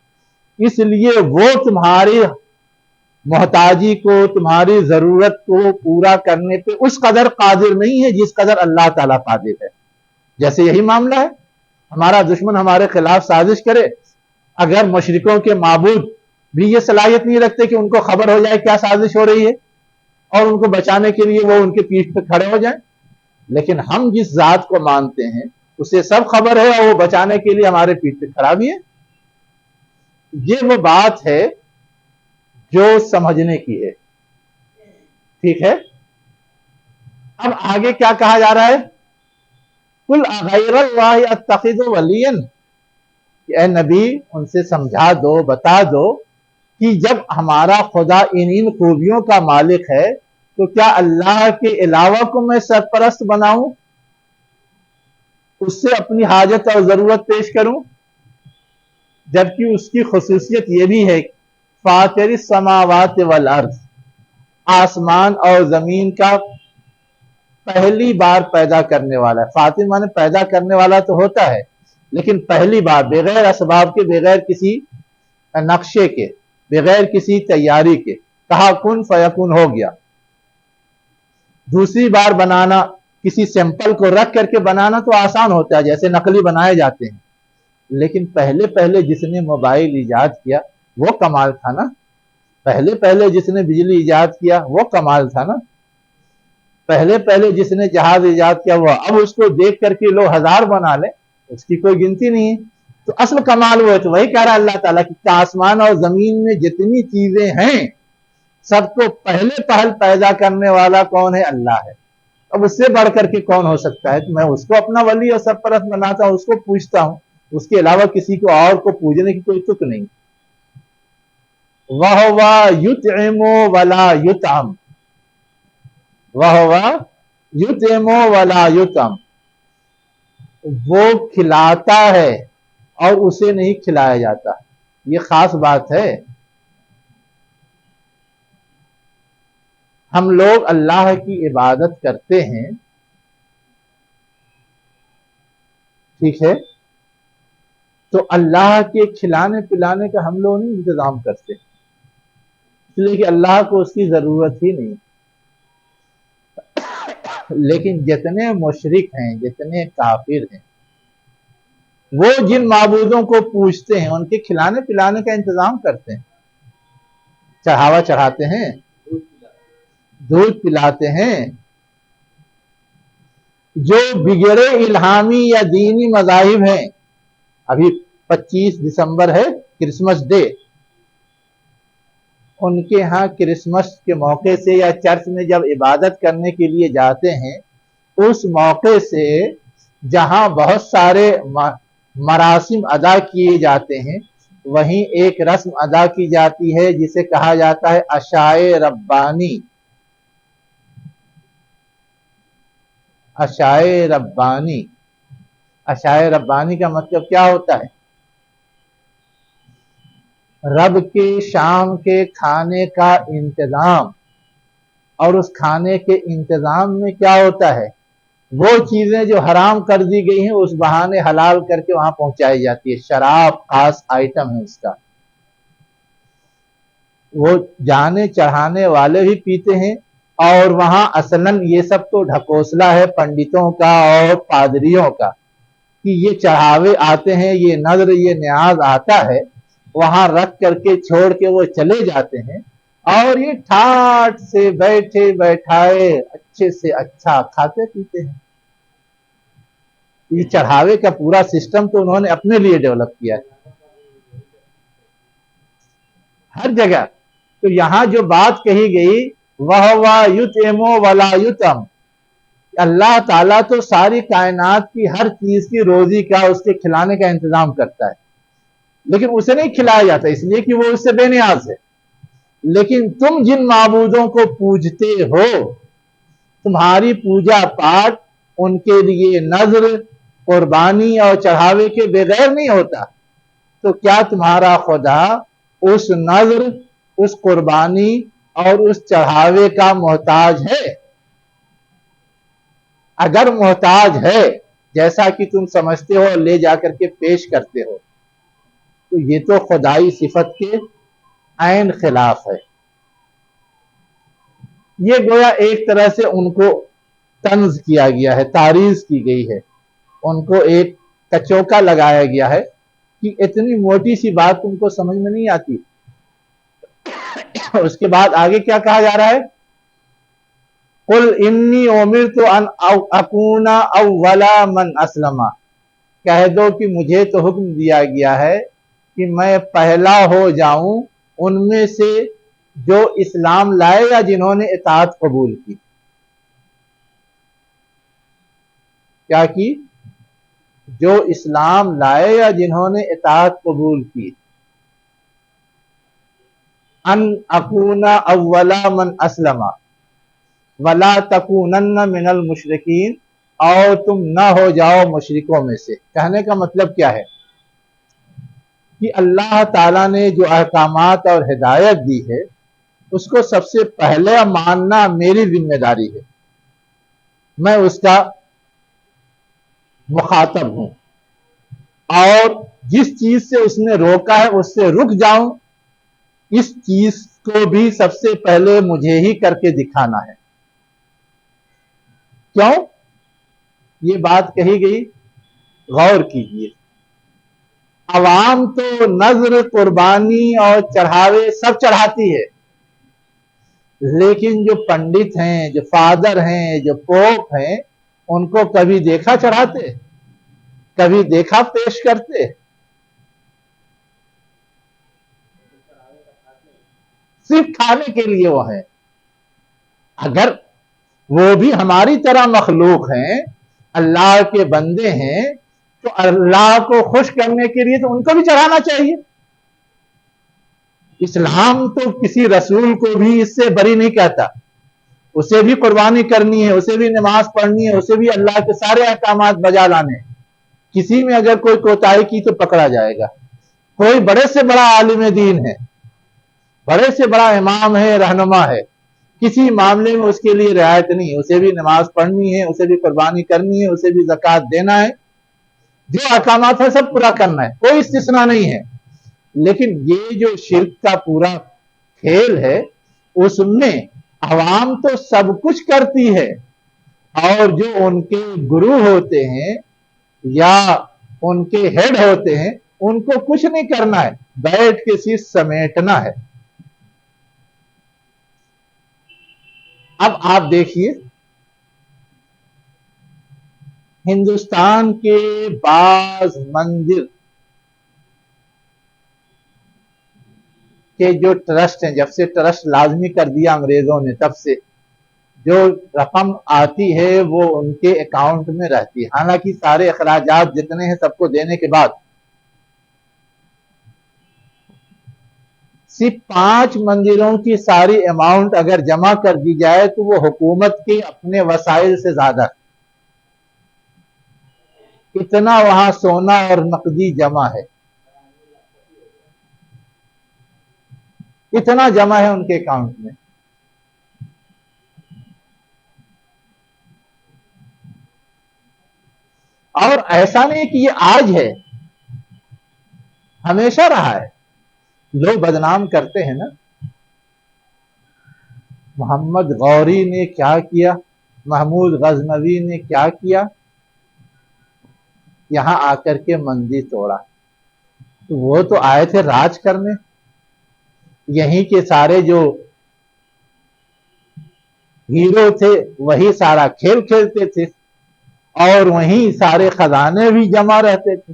اس لیے وہ تمہاری محتاجی کو، تمہاری ضرورت کو پورا کرنے پہ اس قدر قادر نہیں ہے جس قدر اللہ تعالیٰ قادر ہے. جیسے یہی معاملہ ہے، ہمارا دشمن ہمارے خلاف سازش کرے، اگر مشرکوں کے معبود بھی یہ صلاحیت نہیں رکھتے کہ ان کو خبر ہو جائے کیا سازش ہو رہی ہے اور ان کو بچانے کے لیے وہ ان کے پیٹھ پہ کھڑے ہو جائیں، لیکن ہم جس ذات کو مانتے ہیں اسے سب خبر ہے اور وہ بچانے کے لیے ہمارے پیٹھ پہ کھڑا بھی ہے. یہ وہ بات ہے جو سمجھنے کی ہے. ٹھیک ہے، اب آگے کیا کہا جا رہا ہے؟ قل اغیر اللہ اتخذ ولیا، کہ اے نبی ان سے سمجھا دو، بتا دو کہ جب ہمارا خدا ان خوبیوں کا مالک ہے تو کیا اللہ کے علاوہ کو میں سرپرست بناؤں، اس سے اپنی حاجت اور ضرورت پیش کروں، جبکہ اس کی خصوصیت یہ بھی ہے فاطر السماوات والارض، آسمان اور زمین کا پہلی بار پیدا کرنے والا ہے. فاطر مانے پیدا کرنے والا تو ہوتا ہے، لیکن پہلی بار بغیر اسباب کے، بغیر کسی نقشے کے، بغیر کسی تیاری کے، کہا کن فیکون ہو گیا. دوسری بار بنانا، کسی سیمپل کو رکھ کر کے بنانا تو آسان ہوتا ہے، جیسے نقلی بنائے جاتے ہیں، لیکن پہلے جس نے موبائل ایجاد کیا وہ کمال تھا نا، پہلے جس نے بجلی ایجاد کیا وہ کمال تھا نا، پہلے جس نے جہاز ایجاد کیا وہ، اب اس کو دیکھ کر کے لوگ ہزار بنا لیں اس کی کوئی گنتی نہیں ہے. تو اصل کمال وہ ہے. تو وہی کہہ رہا اللہ تعالیٰ کہ آسمان اور زمین میں جتنی چیزیں ہیں سب کو پہل پیدا کرنے والا کون ہے؟ اللہ ہے. اب اس سے بڑھ کر کے کون ہو سکتا ہے؟ تو میں اس کو اپنا ولی اور سرپرست بناتا ہوں، اس کو پوجتا ہوں، اس کے علاوہ کسی کو اور کو پوجنے کی کوئی تک نہیں. وَهُوَ يُطْعِمُ وَلَا يُطْعَمُ، وَهُوَ يُطْعِمُ وَلَا يُطْعَمُ، وہ کھلاتا ہے اور اسے نہیں کھلایا جاتا. یہ خاص بات ہے. ہم لوگ اللہ کی عبادت کرتے ہیں، ٹھیک ہے، تو اللہ کے کھلانے پلانے کا ہم لوگ نہیں انتظام کرتے، اس لیے کہ اللہ کو اس کی ضرورت ہی نہیں. لیکن جتنے مشرک ہیں، جتنے کافر ہیں، وہ جن معبودوں کو پوجتے ہیں ان کے کھلانے پلانے کا انتظام کرتے ہیں، چڑھاوا چڑھاتے ہیں، دودھ پلاتے ہیں. جو بگڑے الہامی یا دینی مذاہب ہیں، ابھی 25 دسمبر ہے کرسمس ڈے، ان کے ہاں کرسمس کے موقع سے یا چرچ میں جب عبادت کرنے کے لیے جاتے ہیں، اس موقع سے جہاں بہت سارے مراسم ادا کیے جاتے ہیں، وہیں ایک رسم ادا کی جاتی ہے جسے کہا جاتا ہے عشائے ربانی۔ عشائے ربانی، عشائے ربانی کا مطلب کیا ہوتا ہے؟ رب کے شام کے کھانے کا انتظام، اور اس کھانے کے انتظام میں کیا ہوتا ہے؟ وہ چیزیں جو حرام کر دی گئی ہیں اس بہانے حلال کر کے وہاں پہنچائی جاتی ہے۔ شراب خاص آئٹم ہے اس کا، وہ جانے چڑھانے والے بھی پیتے ہیں، اور وہاں اصلاً یہ سب تو ڈھکوسلا ہے پنڈتوں کا اور پادریوں کا کہ یہ چڑھاوے آتے ہیں، یہ نظر یہ نیاز آتا ہے، وہاں رکھ کر کے چھوڑ کے وہ چلے جاتے ہیں، اور یہ ٹھاٹ سے بیٹھے بیٹھائے اچھے سے اچھا کھاتے پیتے ہیں۔ یہ چڑھاوے کا پورا سسٹم تو انہوں نے اپنے لیے ڈیولپ کیا ہے ہر جگہ۔ تو یہاں جو بات کہی گئی وَهُوَ يُطْعِمُ وَلَا يُطْعَمُ، اللہ تعالیٰ تو ساری کائنات کی ہر چیز کی روزی کا، اس کے کھلانے کا انتظام کرتا ہے، لیکن اسے نہیں کھلایا جاتا اس لیے کہ وہ اس سے بے نیاز ہے۔ لیکن تم جن معبودوں کو پوجتے ہو، تمہاری پوجا پاٹ ان کے لیے نذر، قربانی اور چڑھاوے کے بغیر نہیں ہوتا، تو کیا تمہارا خدا اس نذر، اس قربانی اور اس چڑھاوے کا محتاج ہے؟ اگر محتاج ہے جیسا کہ تم سمجھتے ہو اور لے جا کر کے پیش کرتے ہو، تو یہ تو خدائی صفت کے عین خلاف ہے۔ یہ گویا ایک طرح سے ان کو طنز کیا گیا ہے، تعریض کی گئی ہے، ان کو ایک کچوکا لگایا گیا ہے کہ اتنی موٹی سی بات تم کو سمجھ میں نہیں آتی۔ اس کے بعد آگے کیا کہا جا رہا ہے؟ قُلْ إِنِّي أُمِرْتُ أَنْ أَكُونَ أَوَّلَ مَنْ أَسْلَمَ، کہہ دو کہ مجھے تو حکم دیا گیا ہے کہ میں پہلا ہو جاؤں ان میں سے جو اسلام لائے یا جنہوں نے اطاعت قبول کی۔ کیا کی؟ جو اسلام لائے یا جنہوں نے اطاعت قبول کی۔ ان اکون اول من اسلم ولا تکونن من المشرکین، اور تم نہ ہو جاؤ مشرکوں میں سے۔ کہنے کا مطلب کیا ہے کہ اللہ تعالیٰ نے جو احکامات اور ہدایت دی ہے اس کو سب سے پہلے ماننا میری ذمہ داری ہے، میں اس کا مخاطب ہوں، اور جس چیز سے اس نے روکا ہے اس سے رک جاؤں، اس چیز کو بھی سب سے پہلے مجھے ہی کر کے دکھانا ہے۔ کیوں یہ بات کہی گئی؟ غور کیجئے۔ عوام تو نذر، قربانی اور چڑھاوے سب چڑھاتی ہے، لیکن جو پنڈت ہیں، جو فادر ہیں، جو پوپ ہیں، ان کو کبھی دیکھا چڑھاتے؟ کبھی دیکھا پیش کرتے؟ صرف کھانے کے لیے وہ ہیں۔ اگر وہ بھی ہماری طرح مخلوق ہیں، اللہ کے بندے ہیں، تو اللہ کو خوش کرنے کے لیے تو ان کو بھی چڑھانا چاہیے۔ اسلام تو کسی رسول کو بھی اس سے بری نہیں کہتا، اسے بھی قربانی کرنی ہے، اسے بھی نماز پڑھنی ہے، اسے بھی اللہ کے سارے احکامات بجا لانے ہیں۔ کسی میں اگر کوئی کوتاہی کی تو پکڑا جائے گا۔ کوئی بڑے سے بڑا عالم دین ہے، بڑے سے بڑا امام ہے، رہنما ہے، کسی معاملے میں اس کے لیے رعایت نہیں ہے، اسے بھی نماز پڑھنی ہے، اسے بھی قربانی کرنی ہے، اسے بھی زکوٰۃ دینا ہے، جو احکامات ہے سب پورا کرنا ہے، کوئی استثناء نہیں ہے۔ لیکن یہ جو شرک کا پورا کھیل ہے، اس میں عوام تو سب کچھ کرتی ہے، اور جو ان کے گرو ہوتے ہیں یا ان کے ہیڈ ہوتے ہیں ان کو کچھ نہیں کرنا ہے، بیٹھ کے صرف سمیٹنا ہے۔ اب آپ دیکھیے ہندوستان کے بعض مندر کے جو ٹرسٹ ہیں، جب سے ٹرسٹ لازمی کر دیا انگریزوں نے، تب سے جو رقم آتی ہے وہ ان کے اکاؤنٹ میں رہتی ہے، حالانکہ سارے اخراجات جتنے ہیں سب کو دینے کے بعد صرف 5 مندروں کی ساری اماؤنٹ اگر جمع کر دی جائے تو وہ حکومت کے اپنے وسائل سے زیادہ، اتنا وہاں سونا اور نقدی جمع ہے، اتنا جمع ہے ان کے اکاؤنٹ میں۔ اور ایسا نہیں کہ یہ آج ہے، ہمیشہ رہا ہے۔ لوگ بدنام کرتے ہیں نا، محمد غوری نے کیا کیا، محمود غزنوی نے کیا کیا، یہاں آ کر کے مندر توڑا، تو وہ تو آئے تھے راج کرنے، یہیں کے سارے جو ہیرو تھے وہی سارا کھیل کھیلتے تھے اور وہیں سارے خزانے بھی جمع رہتے تھے۔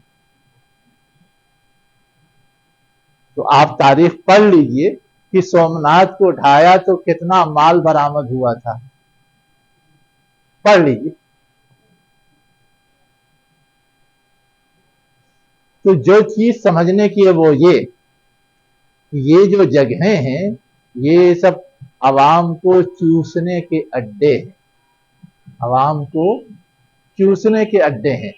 تو آپ تاریخ پڑھ لیجئے کہ سومناتھ کو ڈھایا تو کتنا مال برآمد ہوا تھا، پڑھ لیجئے۔ تو جو چیز سمجھنے کی ہے وہ یہ جو جگہیں ہیں یہ سب عوام کو چوسنے کے اڈے ہیں، عوام کو چوسنے کے اڈے ہیں۔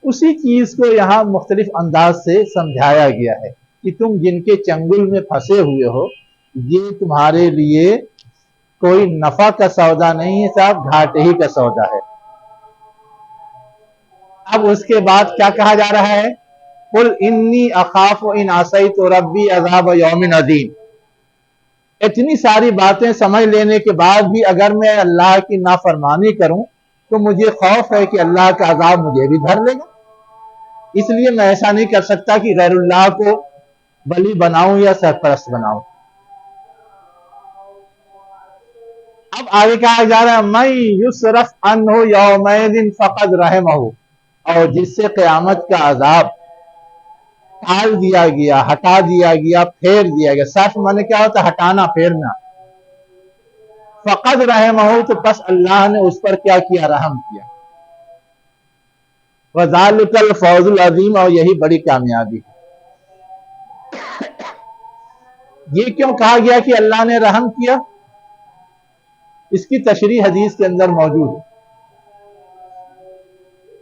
اسی چیز کو یہاں مختلف انداز سے سمجھایا گیا ہے کہ تم جن کے چنگل میں پھنسے ہوئے ہو یہ تمہارے لیے کوئی نفع کا سودا نہیں ہے صاحب، گھاٹے ہی کا سودا ہے۔ اب اس کے بعد کیا کہا جا رہا ہے؟ قُلْ إِنِّي أَخَافُ إِنْ عَصَيْتُ رَبِّي عَذَابَ يَوْمٍ عَظِيمٍ۔ اتنی ساری باتیں سمجھ لینے کے بعد بھی اگر میں اللہ کی نافرمانی کروں تو مجھے خوف ہے کہ اللہ کا عذاب مجھے بھی دھر لے گا، اس لیے میں ایسا نہیں کر سکتا کہ غیر اللہ کو بلی بناؤں یا سرپرست بناؤں۔ اب آگے کہا جا رہا ہے مَن يُصْرَفْ عَنْهُ يَوْمَئِذٍ فَقَدْ رَحِمَهُ، اور جس سے قیامت کا عذاب ٹال دیا گیا، ہٹا دیا گیا، پھیر دیا گیا۔ صرف معنی کیا ہوتا ہے؟ ہٹانا، پھیرنا۔ فقد رحمہ، تو پس اللہ نے اس پر کیا کیا؟ رحم کیا۔ وذالک الفوز العظیم، اور یہی بڑی کامیابی ہے۔ یہ کیوں کہا گیا کہ اللہ نے رحم کیا؟ اس کی تشریح حدیث کے اندر موجود ہے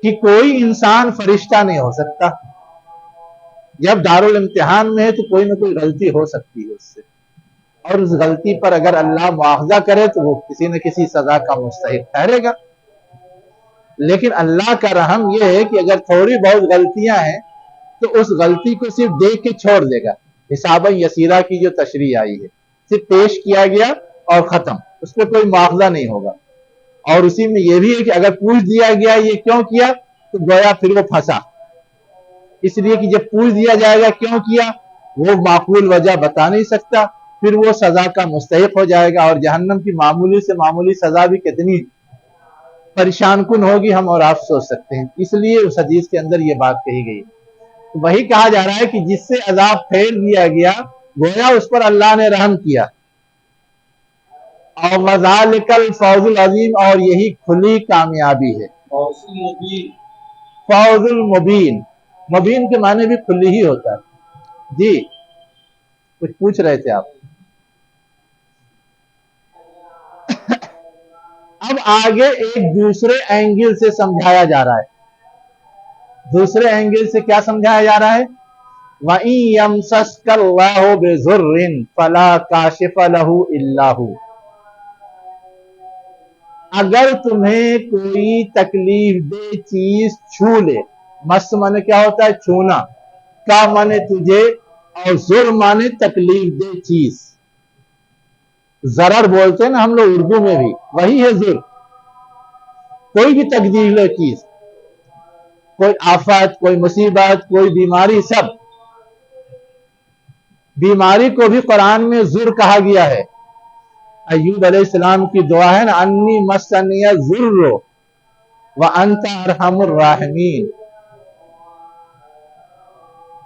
کہ کوئی انسان فرشتہ نہیں ہو سکتا، جب دارالامتحان میں ہے تو کوئی نہ کوئی غلطی ہو سکتی ہے اس سے، اور اس غلطی پر اگر اللہ مواخذہ کرے تو وہ کسی نہ کسی سزا کا مستحق ٹھہرے گا۔ لیکن اللہ کا رحم یہ ہے کہ اگر تھوڑی بہت غلطیاں ہیں تو اس غلطی کو صرف دیکھ کے چھوڑ دے گا۔ حساباً یسیرہ کی جو تشریح آئی ہے، صرف پیش کیا گیا اور ختم، اس پہ کوئی مواخذہ نہیں ہوگا۔ اور اسی میں یہ بھی ہے کہ اگر پوچھ دیا گیا یہ کیوں کیا تو گویا پھر وہ پھنسا، اس لیے کہ جب پوچھ دیا جائے گا کیوں کیا وہ معقول وجہ بتا نہیں سکتا، پھر وہ سزا کا مستحق ہو جائے گا، اور جہنم کی معمولی سے معمولی سزا بھی کتنی پریشان کن ہوگی ہم اور آپ سوچ سکتے ہیں۔ اس لیے اس حدیث کے اندر یہ بات کہی گئی۔ وہی کہا جا رہا ہے کہ جس سے عذاب پھیر دیا گیا گویا اس پر اللہ نے رحم کیا۔ اور وذالک الفوز العظیم، اور یہی کھلی کامیابی ہے۔ فوز المبین، مبین کے معنی بھی کھلی ہی ہوتا ہے۔ جی کچھ پوچھ رہے تھے آپ؟ اب آگے ایک دوسرے اینگل سے سمجھایا جا رہا ہے۔ دوسرے اینگل سے کیا سمجھایا جا رہا ہے؟ وَإِن يَمْسَسْكَ اللَّهُ بِضُرٍّ فَلَا كَاشِفَ لَهُ إِلَّا هُوَ، اگر تمہیں کوئی تکلیف دہ چیز چھو لے، مس مانے کیا ہوتا ہے؟ چھونا، کا مانے تجھے، اور ضر مانے تکلیف دہ چیز۔ ضرر بولتے ہیں نا ہم لوگ اردو میں بھی، وہی ہے ضر۔ کوئی بھی تکلیف دہ چیز، کوئی آفت، کوئی مصیبت، کوئی بیماری، سب بیماری کو بھی قرآن میں ضر کہا گیا ہے۔ ایوب علیہ السلام کی دعا ہے نا، انی مسنی الضر وانت ارحم الراحمین،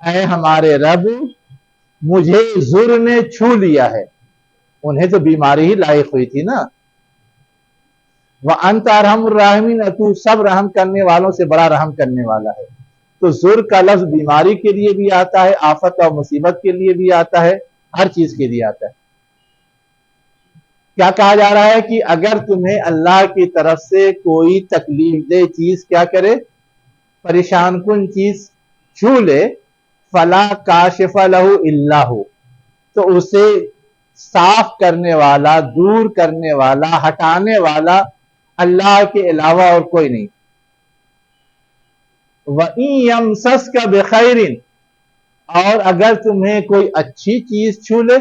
اے ہمارے رب مجھے ذر نے چھو لیا ہے، انہیں تو بیماری ہی لائق ہوئی تھی نا. وَأَنْتَ أَرْحَمُ الرَّاحِمِينَ، تو سب رحم کرنے والوں سے بڑا رحم کرنے والا ہے. تو ذر کا لفظ بیماری کے لیے بھی آتا ہے، آفت اور مصیبت کے لیے بھی آتا ہے، ہر چیز کے لیے آتا ہے. کیا کہا جا رہا ہے کہ اگر تمہیں اللہ کی طرف سے کوئی تکلیف دہ چیز کیا کرے، پریشان کن چیز چھو لے، فلا کاشف لہ الا ہو، تو اسے صاف کرنے والا، دور کرنے والا، ہٹانے والا اللہ کے علاوہ اور کوئی نہیں. وَإِن يَمْسَسْكَ بِخَيْرٍ، اور اگر تمہیں کوئی اچھی چیز چھو لے،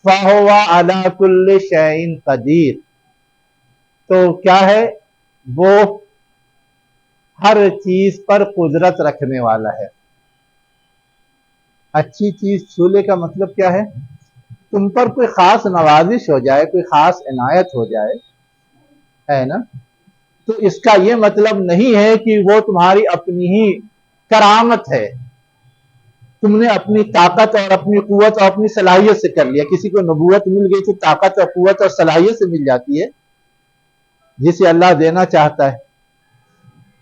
فَهُوَ عَلَى كُلِّ شَيْءٍ قَدِيرٌ، تو کیا ہے، وہ ہر چیز پر قدرت رکھنے والا ہے. اچھی چیز چھولے کا مطلب کیا ہے؟ تم پر کوئی خاص نوازش ہو جائے، کوئی خاص عنایت ہو جائے، ہے نا، تو اس کا یہ مطلب نہیں ہے کہ وہ تمہاری اپنی ہی کرامت ہے، تم نے اپنی طاقت اور اپنی قوت اور اپنی صلاحیت سے کر لیا. کسی کو نبوت مل گئی تو طاقت اور قوت اور صلاحیت سے مل جاتی ہے جسے اللہ دینا چاہتا ہے.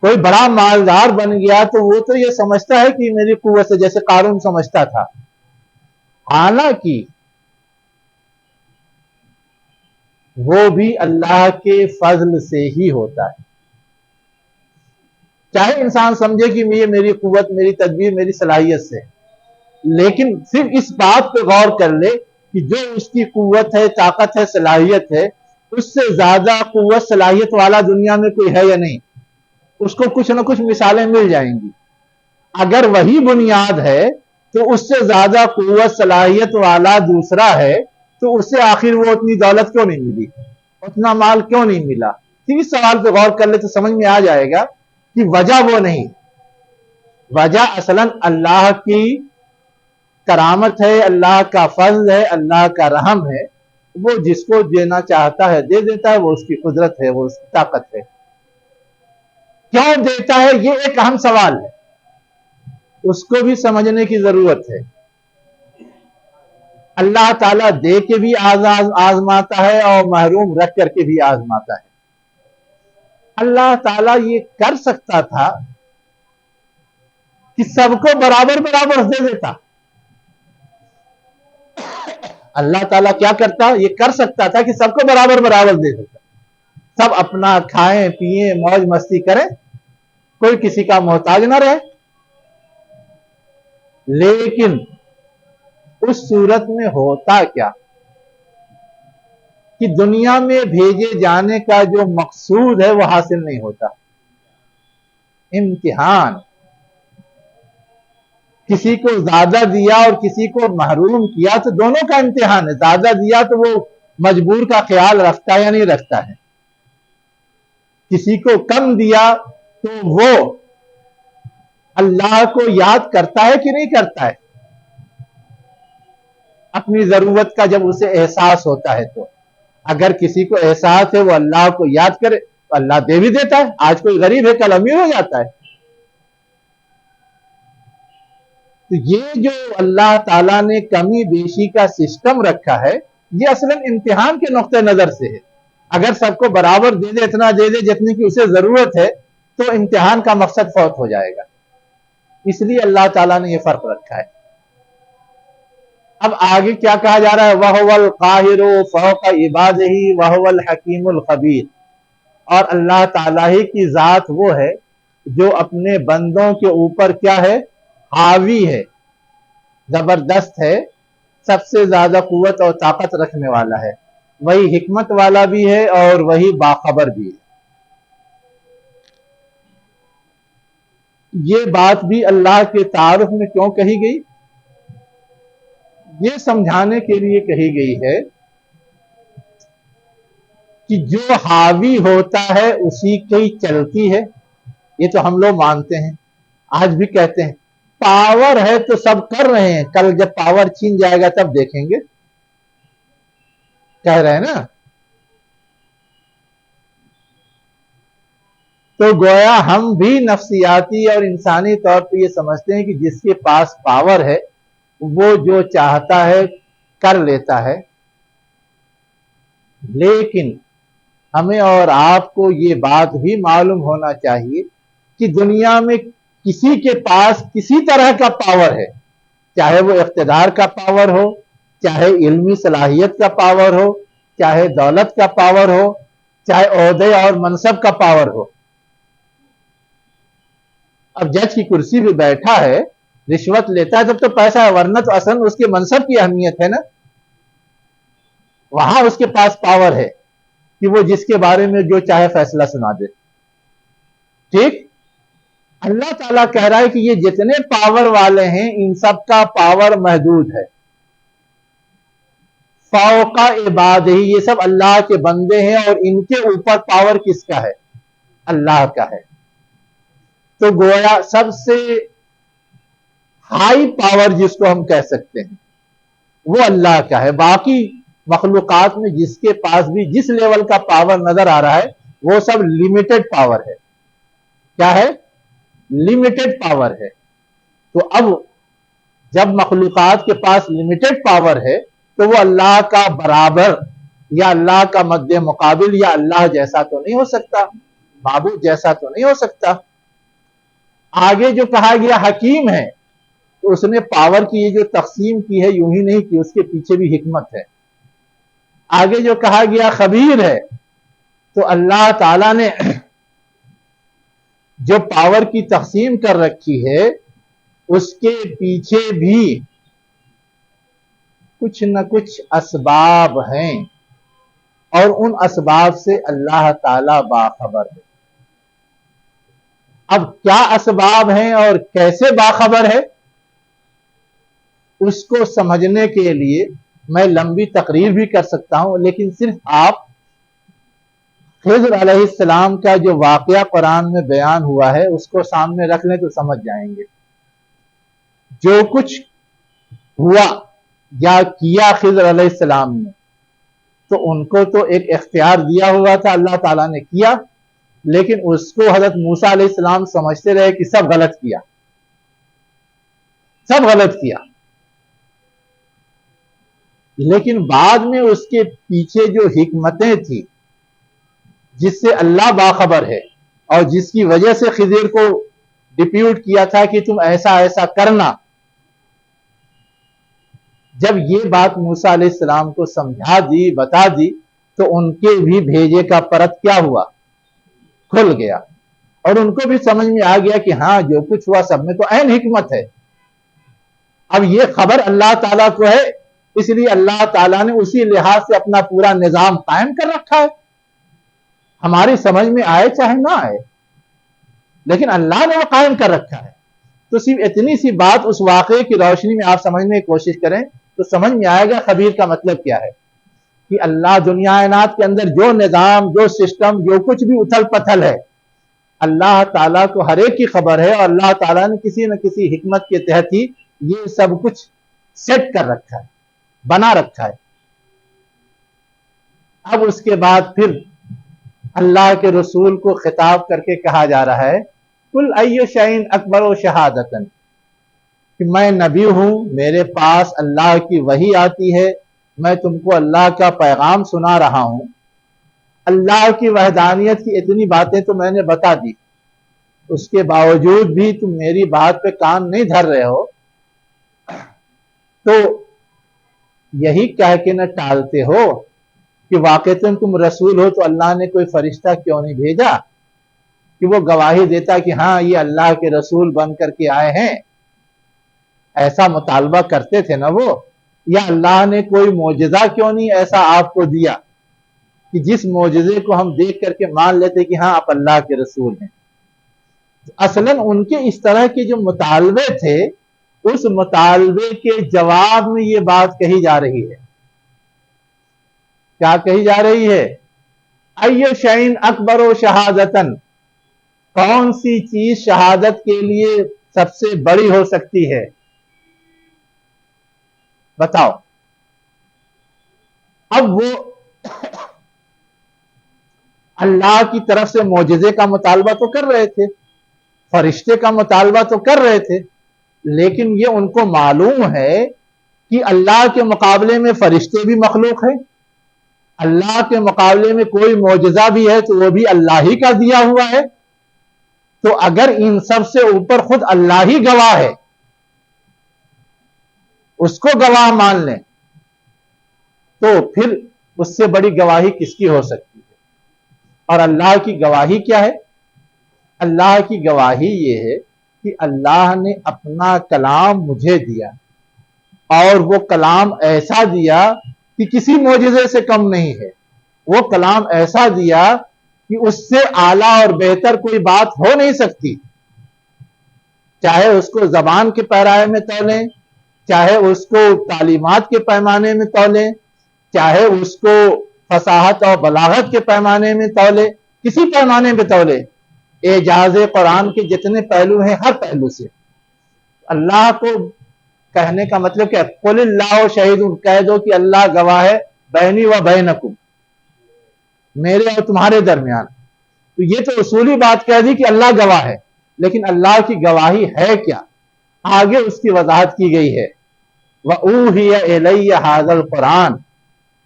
کوئی بڑا مالدار بن گیا تو وہ تو یہ سمجھتا ہے کہ میری قوت سے، جیسے قارون سمجھتا تھا، حالانکہ وہ بھی اللہ کے فضل سے ہی ہوتا ہے. چاہے انسان سمجھے کہ یہ میری قوت، میری تدبیر، میری صلاحیت سے، لیکن صرف اس بات پہ غور کر لے کہ جو اس کی قوت ہے، طاقت ہے، صلاحیت ہے، اس سے زیادہ قوت صلاحیت والا دنیا میں کوئی ہے یا نہیں. اس کو کچھ نہ کچھ مثالیں مل جائیں گی. اگر وہی بنیاد ہے تو اس سے زیادہ قوت صلاحیت والا دوسرا ہے، تو اس سے آخر وہ اتنی دولت کیوں نہیں ملی، اتنا مال کیوں نہیں ملا؟ اس سوال پہ غور کر لے تو سمجھ میں آ جائے گا کہ وجہ وہ نہیں، وجہ اصلاً اللہ کی کرامت ہے، اللہ کا فضل ہے، اللہ کا رحم ہے. وہ جس کو دینا چاہتا ہے دے دیتا ہے، وہ اس کی قدرت ہے، وہ اس کی طاقت ہے. کیوں دیتا ہے، یہ ایک اہم سوال ہے، اس کو بھی سمجھنے کی ضرورت ہے. اللہ تعالیٰ دے کے بھی آزماتا ہے اور محروم رکھ کر کے بھی آزماتا ہے. اللہ تعالیٰ یہ کر سکتا تھا کہ سب کو برابر برابر دے دیتا. اللہ تعالیٰ کیا کرتا، یہ کر سکتا تھا کہ سب کو برابر برابر دے دیتا، سب اپنا کھائیں پیئیں موج مستی کریں، کوئی کسی کا محتاج نہ رہے. لیکن اس صورت میں ہوتا کیا کہ دنیا میں بھیجے جانے کا جو مقصود ہے وہ حاصل نہیں ہوتا. امتحان، کسی کو زیادہ دیا اور کسی کو محروم کیا تو دونوں کا امتحان ہے. زیادہ دیا تو وہ مجبور کا خیال رکھتا ہے یا نہیں رکھتا ہے، کسی کو کم دیا تو وہ اللہ کو یاد کرتا ہے کہ نہیں کرتا ہے، اپنی ضرورت کا جب اسے احساس ہوتا ہے. تو اگر کسی کو احساس ہے وہ اللہ کو یاد کرے تو اللہ دے بھی دیتا ہے. آج کوئی غریب ہے کل امیر ہو جاتا ہے. تو یہ جو اللہ تعالیٰ نے کمی بیشی کا سسٹم رکھا ہے، یہ اصلاً امتحان کے نقطہ نظر سے ہے. اگر سب کو برابر دے دے، اتنا دے دے جتنی کی اسے ضرورت ہے، تو امتحان کا مقصد فوت ہو جائے گا. اس لیے اللہ تعالیٰ نے یہ فرق رکھا ہے. اب آگے کیا کہا جا رہا ہے، وَهُوَ الْقَاهِرُ فَوْقَ عِبَادِهِ وَهُوَ الْحَكِيمُ الْخَبِيرُ، اور اللہ تعالیٰ ہی کی ذات وہ ہے جو اپنے بندوں کے اوپر کیا ہے، حاوی ہے، زبردست ہے، سب سے زیادہ قوت اور طاقت رکھنے والا ہے، وہی حکمت والا بھی ہے اور وہی باخبر بھی ہے. یہ بات بھی اللہ کے تعارف میں کیوں کہی گئی؟ یہ سمجھانے کے لیے کہی گئی ہے کہ جو حاوی ہوتا ہے اسی کی چلتی ہے. یہ تو ہم لوگ مانتے ہیں، آج بھی کہتے ہیں پاور ہے تو سب کر رہے ہیں، کل جب پاور چھین جائے گا تب دیکھیں گے، کہہ رہے ہیں نا. تو گویا ہم بھی نفسیاتی اور انسانی طور پہ یہ سمجھتے ہیں کہ جس کے پاس پاور ہے وہ جو چاہتا ہے کر لیتا ہے، لیکن ہمیں اور آپ کو یہ بات بھی معلوم ہونا چاہیے کہ دنیا میں کسی کے پاس کسی طرح کا پاور ہے، چاہے وہ اقتدار کا پاور ہو، چاہے علمی صلاحیت کا پاور ہو، چاہے دولت کا پاور ہو، چاہے عہدے اور منصب کا پاور ہو۔ اب جج کی کرسی پہ بیٹھا ہے، رشوت لیتا ہے، تب تو پیسہ ہے، ورنہ تو اصل اس کے منصب کی اہمیت ہے نا، وہاں اس کے پاس پاور ہے کہ وہ جس کے بارے میں جو چاہے فیصلہ سنا دے۔ ٹھیک، اللہ تعالیٰ کہہ رہا ہے کہ یہ جتنے پاور والے ہیں ان سب کا پاور محدود ہے، فوق عباد ہی، یہ سب اللہ کے بندے ہیں اور ان کے اوپر پاور کس کا ہے؟ اللہ کا ہے۔ تو گویا سب سے ہائی پاور جس کو ہم کہہ سکتے ہیں وہ اللہ کا ہے۔ باقی مخلوقات میں جس کے پاس بھی جس لیول کا پاور نظر آ رہا ہے وہ سب لیمیٹڈ پاور ہے۔ کیا ہے؟ لیمیٹڈ پاور ہے۔ تو اب جب مخلوقات کے پاس لیمیٹڈ پاور ہے تو وہ اللہ کا برابر یا اللہ کا مد مقابل یا اللہ جیسا تو نہیں ہو سکتا، معبود جیسا تو نہیں ہو سکتا۔ آگے جو کہا گیا حکیم ہے، تو اس نے پاور کی یہ جو تقسیم کی ہے یوں ہی نہیں کی، اس کے پیچھے بھی حکمت ہے۔ آگے جو کہا گیا خبیر ہے، تو اللہ تعالیٰ نے جو پاور کی تقسیم کر رکھی ہے اس کے پیچھے بھی کچھ نہ کچھ اسباب ہیں، اور ان اسباب سے اللہ تعالیٰ باخبر ہے۔ اب کیا اسباب ہیں اور کیسے باخبر ہے، اس کو سمجھنے کے لیے میں لمبی تقریر بھی کر سکتا ہوں، لیکن صرف آپ خضر علیہ السلام کا جو واقعہ قرآن میں بیان ہوا ہے اس کو سامنے رکھ لیں تو سمجھ جائیں گے۔ جو کچھ ہوا یا کیا خضر علیہ السلام نے، تو ان کو تو ایک اختیار دیا ہوا تھا، اللہ تعالیٰ نے کیا، لیکن اس کو حضرت موسیٰ علیہ السلام سمجھتے رہے کہ سب غلط کیا، سب غلط کیا۔ لیکن بعد میں اس کے پیچھے جو حکمتیں تھیں جس سے اللہ باخبر ہے اور جس کی وجہ سے خضر کو ڈپیوٹ کیا تھا کہ تم ایسا ایسا کرنا، جب یہ بات موسیٰ علیہ السلام کو سمجھا دی، بتا دی، تو ان کے بھی بھیجے کا پرت کیا ہوا؟ کھل گیا، اور ان کو بھی سمجھ میں آ گیا کہ ہاں جو کچھ ہوا سب میں تو عین حکمت ہے۔ اب یہ خبر اللہ تعالیٰ کو ہے، اس لیے اللہ تعالیٰ نے اسی لحاظ سے اپنا پورا نظام قائم کر رکھا ہے، ہماری سمجھ میں آئے چاہے نہ آئے، لیکن اللہ نے وہ قائم کر رکھا ہے۔ تو صرف اتنی سی بات اس واقعے کی روشنی میں آپ سمجھنے کی کوشش کریں تو سمجھ میں آئے گا خبیر کا مطلب کیا ہے، کہ اللہ دنیا کائنات کے اندر جو نظام، جو سسٹم، جو کچھ بھی اتھل پتھل ہے، اللہ تعالیٰ کو ہر ایک کی خبر ہے، اور اللہ تعالیٰ نے کسی نہ کسی حکمت کے تحت ہی یہ سب کچھ سیٹ کر رکھا ہے، بنا رکھا ہے۔ اب اس کے بعد پھر اللہ کے رسول کو خطاب کر کے کہا جا رہا ہے کل ای شیء اکبر و شہادتن، کہ میں نبی ہوں، میرے پاس اللہ کی وحی آتی ہے، میں تم کو اللہ کا پیغام سنا رہا ہوں، اللہ کی وحدانیت کی اتنی باتیں تو میں نے بتا دی، اس کے باوجود بھی تم میری بات پہ کان نہیں دھر رہے ہو، تو یہی کہہ کے نہ ٹالتے ہو کہ واقعتاً تم رسول ہو تو اللہ نے کوئی فرشتہ کیوں نہیں بھیجا کہ وہ گواہی دیتا کہ ہاں یہ اللہ کے رسول بن کر کے آئے ہیں؟ ایسا مطالبہ کرتے تھے نا وہ، یا اللہ نے کوئی معجزہ کیوں نہیں ایسا آپ کو دیا کہ جس معجزے کو ہم دیکھ کر کے مان لیتے کہ ہاں آپ اللہ کے رسول ہیں؟ اصلاً ان کے اس طرح کے جو مطالبے تھے، اس مطالبے کے جواب میں یہ بات کہی جا رہی ہے۔ کیا کہی جا رہی ہے؟ ایو شیء اکبر و شہادتن، کون سی چیز شہادت کے لیے سب سے بڑی ہو سکتی ہے؟ بتاؤ۔ اب وہ اللہ کی طرف سے معجزے کا مطالبہ تو کر رہے تھے، فرشتے کا مطالبہ تو کر رہے تھے، لیکن یہ ان کو معلوم ہے کہ اللہ کے مقابلے میں فرشتے بھی مخلوق ہیں، اللہ کے مقابلے میں کوئی معجزہ بھی ہے تو وہ بھی اللہ ہی کا دیا ہوا ہے۔ تو اگر ان سب سے اوپر خود اللہ ہی گواہ ہے، اس کو گواہ مان لیں، تو پھر اس سے بڑی گواہی کس کی ہو سکتی ہے؟ اور اللہ کی گواہی کیا ہے؟ اللہ کی گواہی یہ ہے کہ اللہ نے اپنا کلام مجھے دیا، اور وہ کلام ایسا دیا کہ کسی معجزے سے کم نہیں ہے، وہ کلام ایسا دیا کہ اس سے اعلیٰ اور بہتر کوئی بات ہو نہیں سکتی، چاہے اس کو زبان کے پیرائے میں تولیں، چاہے اس کو تعلیمات کے پیمانے میں تولیں، چاہے اس کو فصاحت اور بلاغت کے پیمانے میں تولے، کسی پیمانے میں تولے، اعجاز قرآن کے جتنے پہلو ہیں ہر پہلو سے اللہ کو کہنے کا مطلب کہ قل اللہ شہید، کہہ دو کہ اللہ گواہ ہے بینی و بینکم، میرے اور تمہارے درمیان۔ تو یہ تو اصولی بات کہہ دی کہ اللہ گواہ ہے، لیکن اللہ کی گواہی ہے کیا؟ آگے اس کی وضاحت کی گئی ہے، وَأُوحِيَ إِلَيَّ هَذَا الْقُرْآنَ،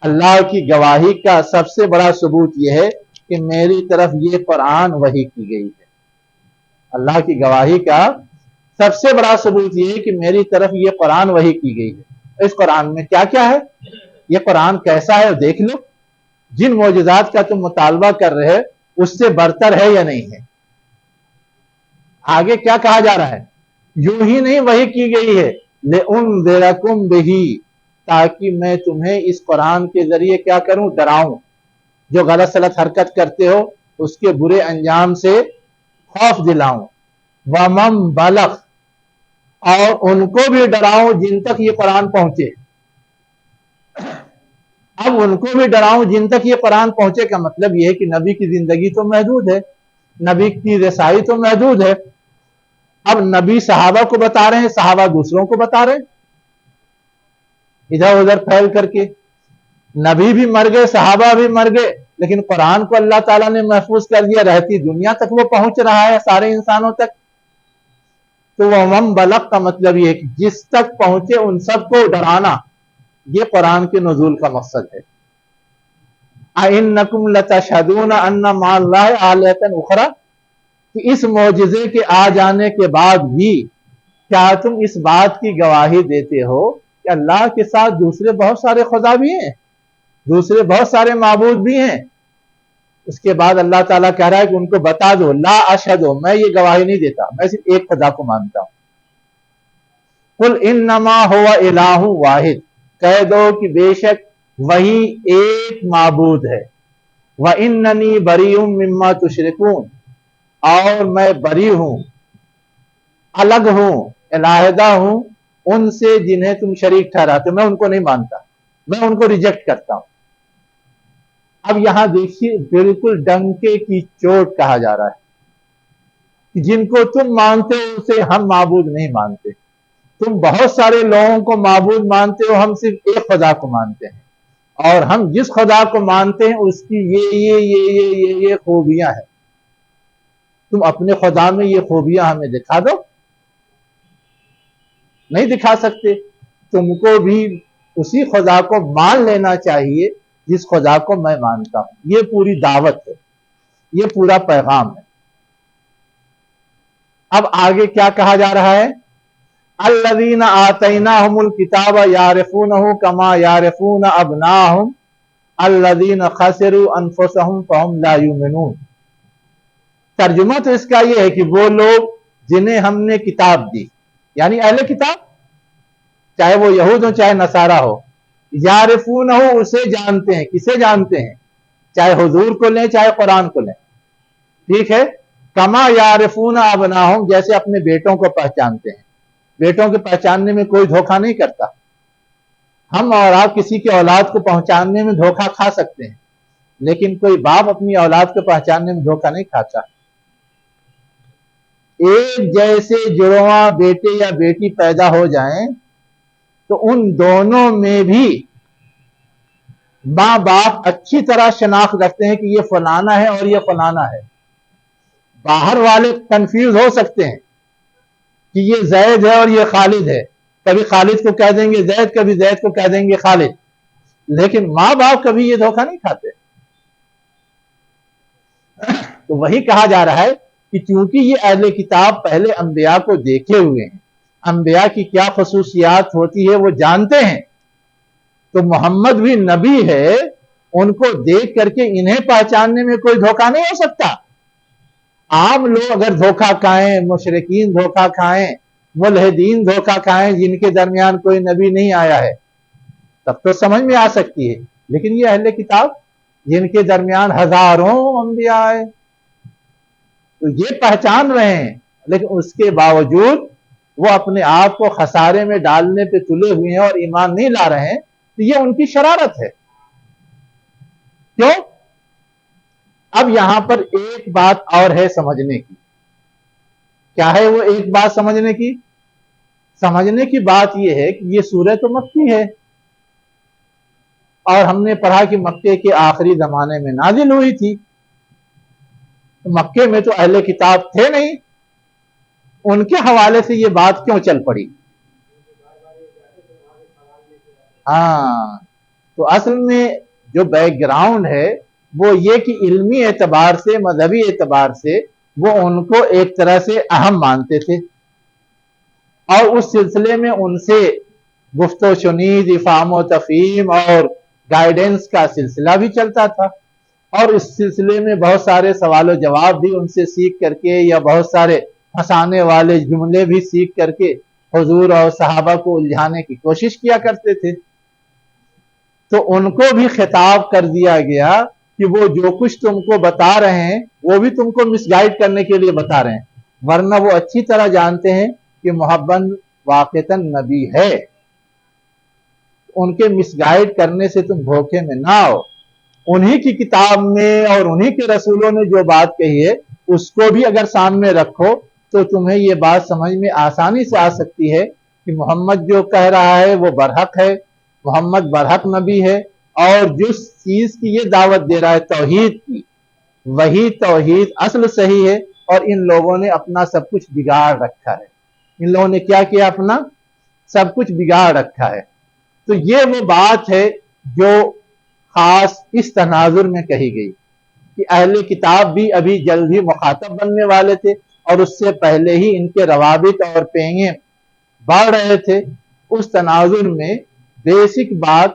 اللہ کی گواہی کا سب سے بڑا ثبوت یہ ہے کہ میری طرف یہ قرآن وحی کی گئی ہے۔ اللہ کی گواہی کا سب سے بڑا ثبوت یہ ہے کہ میری طرف یہ قرآن وحی کی گئی ہے۔ اس قرآن میں کیا کیا ہے؟ یہ قرآن کیسا ہے دیکھ لو، جن معجزات کا تم مطالبہ کر رہے اس سے برتر ہے یا نہیں ہے۔ آگے کیا کہا جا رہا ہے؟ یوں ہی نہیں وحی کی گئی ہے، لِأُنذِرَكُمْ بِهِ، تاکہ میں تمہیں اس قرآن کے ذریعے کیا کروں؟ ڈراؤں، جو غلط سلط حرکت کرتے ہو اس کے برے انجام سے خوف دلاؤں، وَمَنْ بَلَغَ، اور ان کو بھی ڈراؤں جن تک یہ قرآن پہنچے۔ اب ان کو بھی ڈراؤں جن تک یہ قرآن پہنچے کا مطلب یہ ہے کہ نبی کی زندگی تو محدود ہے، نبی کی رسائی تو محدود ہے۔ اب نبی صحابہ کو بتا رہے ہیں، صحابہ دوسروں کو بتا رہے ہیں ادھر ادھر پھیل کر کے۔ نبی بھی مر گئے، صحابہ بھی مر گئے، لیکن قرآن کو اللہ تعالیٰ نے محفوظ کر دیا، رہتی دنیا تک وہ پہنچ رہا ہے، سارے انسانوں تک۔ تو وہ وَمَنْ بَلَغَ کا مطلب یہ ہے کہ جس تک پہنچے ان سب کو ڈرانا، یہ قرآن کے نزول کا مقصد ہے۔ أَإِنَّكُمْ لَتَشْهَدُونَ أَنَّ مَعَ اللَّهِ آلِهَةً أُخْرَىٰ، کہ اس معجزے کے آ جانے کے بعد بھی کیا تم اس بات کی گواہی دیتے ہو کہ اللہ کے ساتھ دوسرے بہت سارے خدا بھی ہیں، دوسرے بہت سارے معبود بھی ہیں؟ اس کے بعد اللہ تعالیٰ کہہ رہا ہے کہ ان کو بتا دو، لا اشہدو، میں یہ گواہی نہیں دیتا، میں صرف ایک خدا کو مانتا ہوں۔ قل انما هو الہ واحد، کہہ دو کہ بے شک وہی ایک معبود ہے۔ واننی بریء مما تشرکون، اور میں بری ہوں، الگ ہوں، علیحدہ ہوں ان سے جنہیں تم شریک ٹھہراتے، میں ان کو نہیں مانتا، میں ان کو ریجیکٹ کرتا ہوں۔ اب یہاں دیکھیے بالکل ڈنکے کی چوٹ کہا جا رہا ہے، جن کو تم مانتے ہو اسے ہم معبود نہیں مانتے، تم بہت سارے لوگوں کو معبود مانتے ہو، ہم صرف ایک خدا کو مانتے ہیں، اور ہم جس خدا کو مانتے ہیں اس کی یہ خوبیاں ہیں، تم اپنے خدا میں یہ خوبیاں ہمیں دکھا دو۔ نہیں دکھا سکتے، تم کو بھی اسی خدا کو مان لینا چاہیے جس خدا کو میں مانتا ہوں۔ یہ پوری دعوت ہے، یہ پورا پیغام ہے۔ اب آگے کیا کہا جا رہا ہے؟ الذین آتیناہم الکتاب یعرفونہ کما یعرفون ابناءہم الذین خسروا انفسہم فہم لا یؤمنون۔ ترجمہ تو اس کا یہ ہے کہ وہ لوگ جنہیں ہم نے کتاب دی، یعنی اہل کتاب، چاہے وہ یہود ہو چاہے نصارہ ہو، یعرفونہ اسے جانتے ہیں۔ کسے جانتے ہیں؟ چاہے حضور کو لیں چاہے قرآن کو لیں، ٹھیک ہے؟ کما یعرفون ابناہم، جیسے اپنے بیٹوں کو پہچانتے ہیں۔ بیٹوں کے پہچاننے میں کوئی دھوکہ نہیں کرتا۔ ہم اور آپ کسی کی اولاد کو پہچاننے میں دھوکہ کھا سکتے ہیں، لیکن کوئی باپ اپنی اولاد کو پہچاننے میں دھوکہ نہیں کھاتا۔ ایک جیسے جڑواں بیٹے یا بیٹی پیدا ہو جائیں تو ان دونوں میں بھی ماں باپ اچھی طرح شناخت رکھتے ہیں کہ یہ فلانا ہے اور یہ فلانا ہے. باہر والے کنفیوز ہو سکتے ہیں کہ یہ زید ہے اور یہ خالد ہے، کبھی خالد کو کہہ دیں گے زید، کبھی زید کو کہہ دیں گے خالد، لیکن ماں باپ کبھی یہ دھوکہ نہیں کھاتے. تو وہی کہا جا رہا ہے کہ چونکہ یہ اہل کتاب پہلے انبیاء کو دیکھے ہوئے ہیں، انبیاء کی کیا خصوصیات ہوتی ہے وہ جانتے ہیں، تو محمد بھی نبی ہے، ان کو دیکھ کر کے انہیں پہچاننے میں کوئی دھوکہ نہیں ہو سکتا. عام لوگ اگر دھوکہ کھائیں، مشرکین دھوکہ کھائیں، ملحدین دھوکہ کھائیں جن کے درمیان کوئی نبی نہیں آیا ہے، تب تو سمجھ میں آ سکتی ہے. لیکن یہ اہل کتاب جن کے درمیان ہزاروں انبیاء آئے، تو یہ پہچان رہے ہیں، لیکن اس کے باوجود وہ اپنے آپ کو خسارے میں ڈالنے پہ تلے ہوئے ہیں اور ایمان نہیں لا رہے ہیں. تو یہ ان کی شرارت ہے. کیوں؟ اب یہاں پر ایک بات اور ہے سمجھنے کی. کیا ہے وہ ایک بات سمجھنے کی؟ سمجھنے کی بات یہ ہے کہ یہ سورہ تو مکی ہے، اور ہم نے پڑھا کہ مکے کے آخری زمانے میں نازل ہوئی تھی. مکے میں تو اہل کتاب تھے نہیں، ان کے حوالے سے یہ بات کیوں چل پڑی؟ ہاں، تو اصل میں جو بیک گراؤنڈ ہے وہ یہ کہ علمی اعتبار سے، مذہبی اعتبار سے وہ ان کو ایک طرح سے اہم مانتے تھے، اور اس سلسلے میں ان سے گفت و شنید، افہام و تفہیم اور گائیڈنس کا سلسلہ بھی چلتا تھا، اور اس سلسلے میں بہت سارے سوال و جواب بھی ان سے سیکھ کر کے، یا بہت سارے ہنسانے والے جملے بھی سیکھ کر کے حضور اور صحابہ کو الجھانے کی کوشش کیا کرتے تھے. تو ان کو بھی خطاب کر دیا گیا کہ وہ جو کچھ تم کو بتا رہے ہیں وہ بھی تم کو مس گائیڈ کرنے کے لیے بتا رہے ہیں، ورنہ وہ اچھی طرح جانتے ہیں کہ محمد واقعتاً نبی ہے. ان کے مس گائیڈ کرنے سے تم دھوکے میں نہ آؤ. انہی کی کتاب میں اور انہی کے رسولوں نے جو بات کہی ہے اس کو بھی اگر سامنے رکھو تو تمہیں یہ بات سمجھ میں آسانی سے آ سکتی ہے کہ محمد جو کہہ رہا ہے وہ برحق ہے، محمد برحق نبی ہے، اور جس چیز کی یہ دعوت دے رہا ہے توحید کی، وہی توحید اصل صحیح ہے، اور ان لوگوں نے اپنا سب کچھ بگاڑ رکھا ہے. ان لوگوں نے کیا کیا؟ اپنا سب کچھ بگاڑ رکھا ہے. تو یہ وہ بات ہے جو خاص اس تناظر میں کہی گئی کہ اہل کتاب بھی ابھی جلد ہی مخاطب بننے والے تھے، اور اس سے پہلے ہی ان کے روابط اور پینگیں بڑھ رہے تھے. اس تناظر میں بیسک بات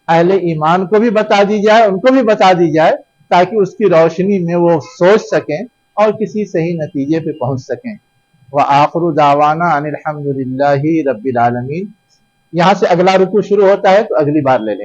اہل ایمان کو بھی بتا دی جائے، ان کو بھی بتا دی جائے، تاکہ اس کی روشنی میں وہ سوچ سکیں اور کسی صحیح نتیجے پہ پہنچ سکیں. وآخر دعوانا ان الحمد للہ رب العالمین. یہاں سے اگلا رکوع شروع ہوتا ہے، تو اگلی بار لے لیں.